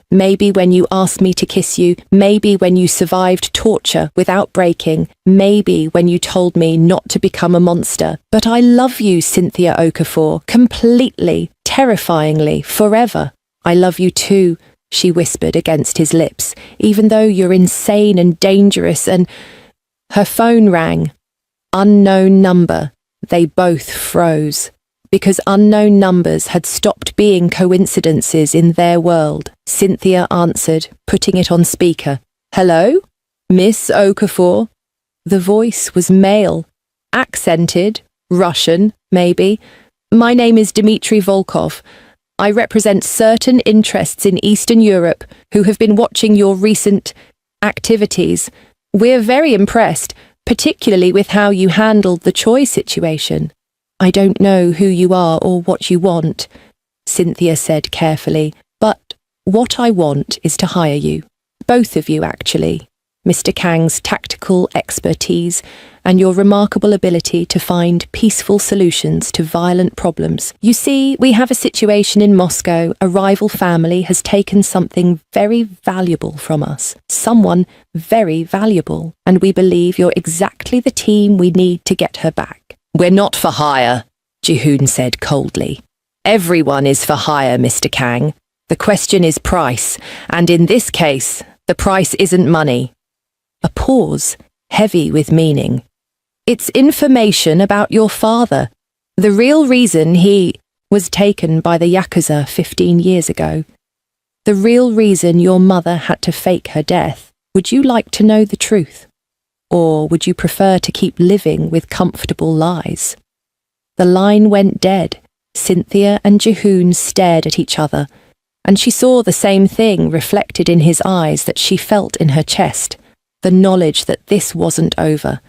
Maybe when you asked me to kiss you, maybe when you survived torture without breaking, maybe when you told me not to become a monster. But I love you, Cynthia Okafor, completely, terrifyingly, forever. I love you too, she whispered against his lips, even though you're insane and dangerous and... Her phone rang. Unknown number. They both froze. Because unknown numbers had stopped being coincidences in their world. Cynthia answered, putting it on speaker. Hello? Miss Okafor? The voice was male. Accented. Russian, maybe. My name is Dmitry Volkov. I represent certain interests in Eastern Europe who have been watching your recent activities. We're very impressed, particularly with how you handled the Choi situation. I don't know who you are or what you want, Cynthia said carefully, but what I want is to hire you. Both of you, actually. Mr. Kang's tactical expertise and your remarkable ability to find peaceful solutions to violent problems. You see, we have a situation in Moscow. A rival family has taken something very valuable from us. Someone very valuable. And we believe you're exactly the team we need to get her back. We're not for hire, Jihoon said coldly. Everyone is for hire, Mr. Kang. The question is price, and in this case, the price isn't money. A pause, heavy with meaning. It's information about your father. The real reason he was taken by the Yakuza 15 years ago. The real reason your mother had to fake her death. Would you like to know the truth? Or would you prefer to keep living with comfortable lies? The line went dead. Cynthia and Jihoon stared at each other, and she saw the same thing reflected in his eyes that she felt in her chest, the knowledge that this wasn't over,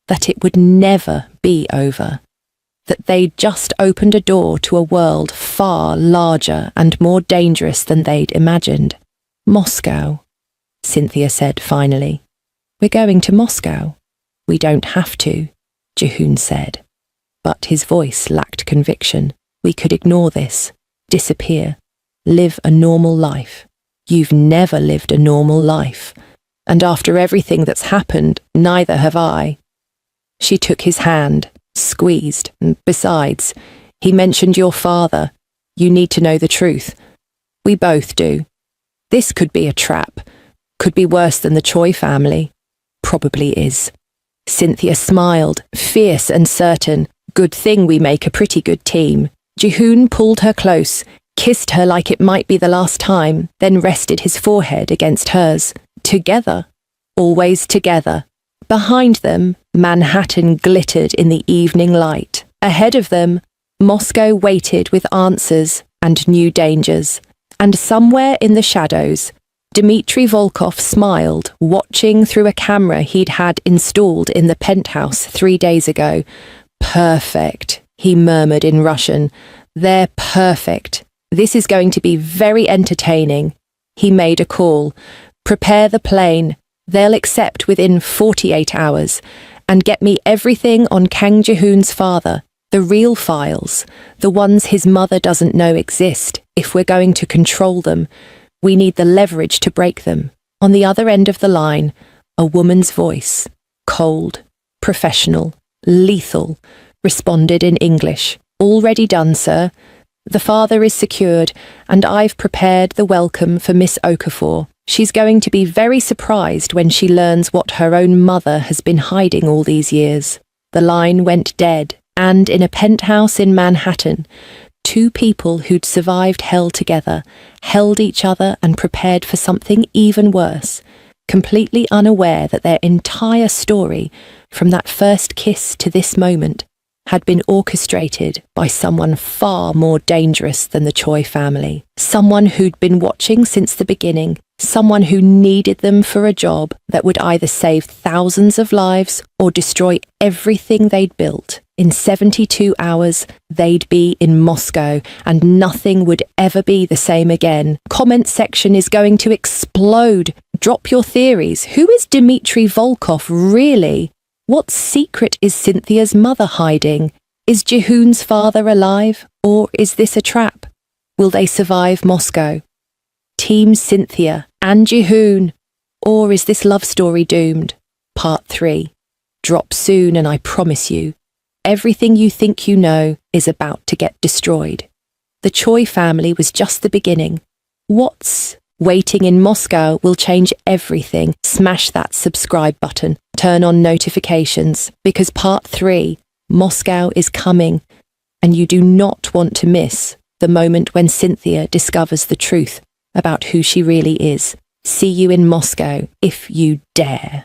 that it would never be over, that they'd just opened a door to a world far larger and more dangerous than they'd imagined. Moscow, Cynthia said finally. We're going to Moscow. We don't have to, Jihoon said. But his voice lacked conviction. We could ignore this, disappear, live a normal life. You've never lived a normal life. And after everything that's happened, neither have I. She took his hand, squeezed. Besides, he mentioned your father. You need to know the truth. We both do. This could be a trap. Could be worse than the Choi family. Probably is. Cynthia smiled, fierce and certain. Good thing we make a pretty good team. Jihoon pulled her close, kissed her like it might be the last time, then rested his forehead against hers. Together. Always together. Behind them, Manhattan glittered in the evening light. Ahead of them, Moscow waited with answers and new dangers. And somewhere in the shadows, Dmitry Volkov smiled, watching through a camera he'd had installed in the penthouse 3 days ago. Perfect, he murmured in Russian. They're perfect. This is going to be very entertaining. He made a call. Prepare the plane. They'll accept within 48 hours. And get me everything on Kang Jihoon's father. The real files. The ones his mother doesn't know exist, if we're going to control them. We need the leverage to break them. On the other end of the line, a woman's voice, cold, professional, lethal, responded in English. Already done, sir. The father is secured, and I've prepared the welcome for Miss Okafor. She's going to be very surprised when she learns what her own mother has been hiding all these years. The line went dead, and in a penthouse in Manhattan, 2 people who'd survived hell together, held each other and prepared for something even worse, completely unaware that their entire story, from that first kiss to this moment, had been orchestrated by someone far more dangerous than the Choi family. Someone who'd been watching since the beginning. Someone who needed them for a job that would either save thousands of lives or destroy everything they'd built. In 72 hours, they'd be in Moscow and nothing would ever be the same again. Comment section is going to explode. Drop your theories. Who is Dmitry Volkov really? What secret is Cynthia's mother hiding? Is Jihoon's father alive? Or is this a trap? Will they survive Moscow? Team Cynthia and Jihoon. Or is this love story doomed? Part 3. Drop soon, and I promise you, everything you think you know is about to get destroyed. The Choi family was just the beginning. What's waiting in Moscow will change everything. Smash that subscribe button. Turn on notifications, because Part 3, Moscow, is coming, and you do not want to miss the moment when Cynthia discovers the truth about who she really is. See you in Moscow if you dare.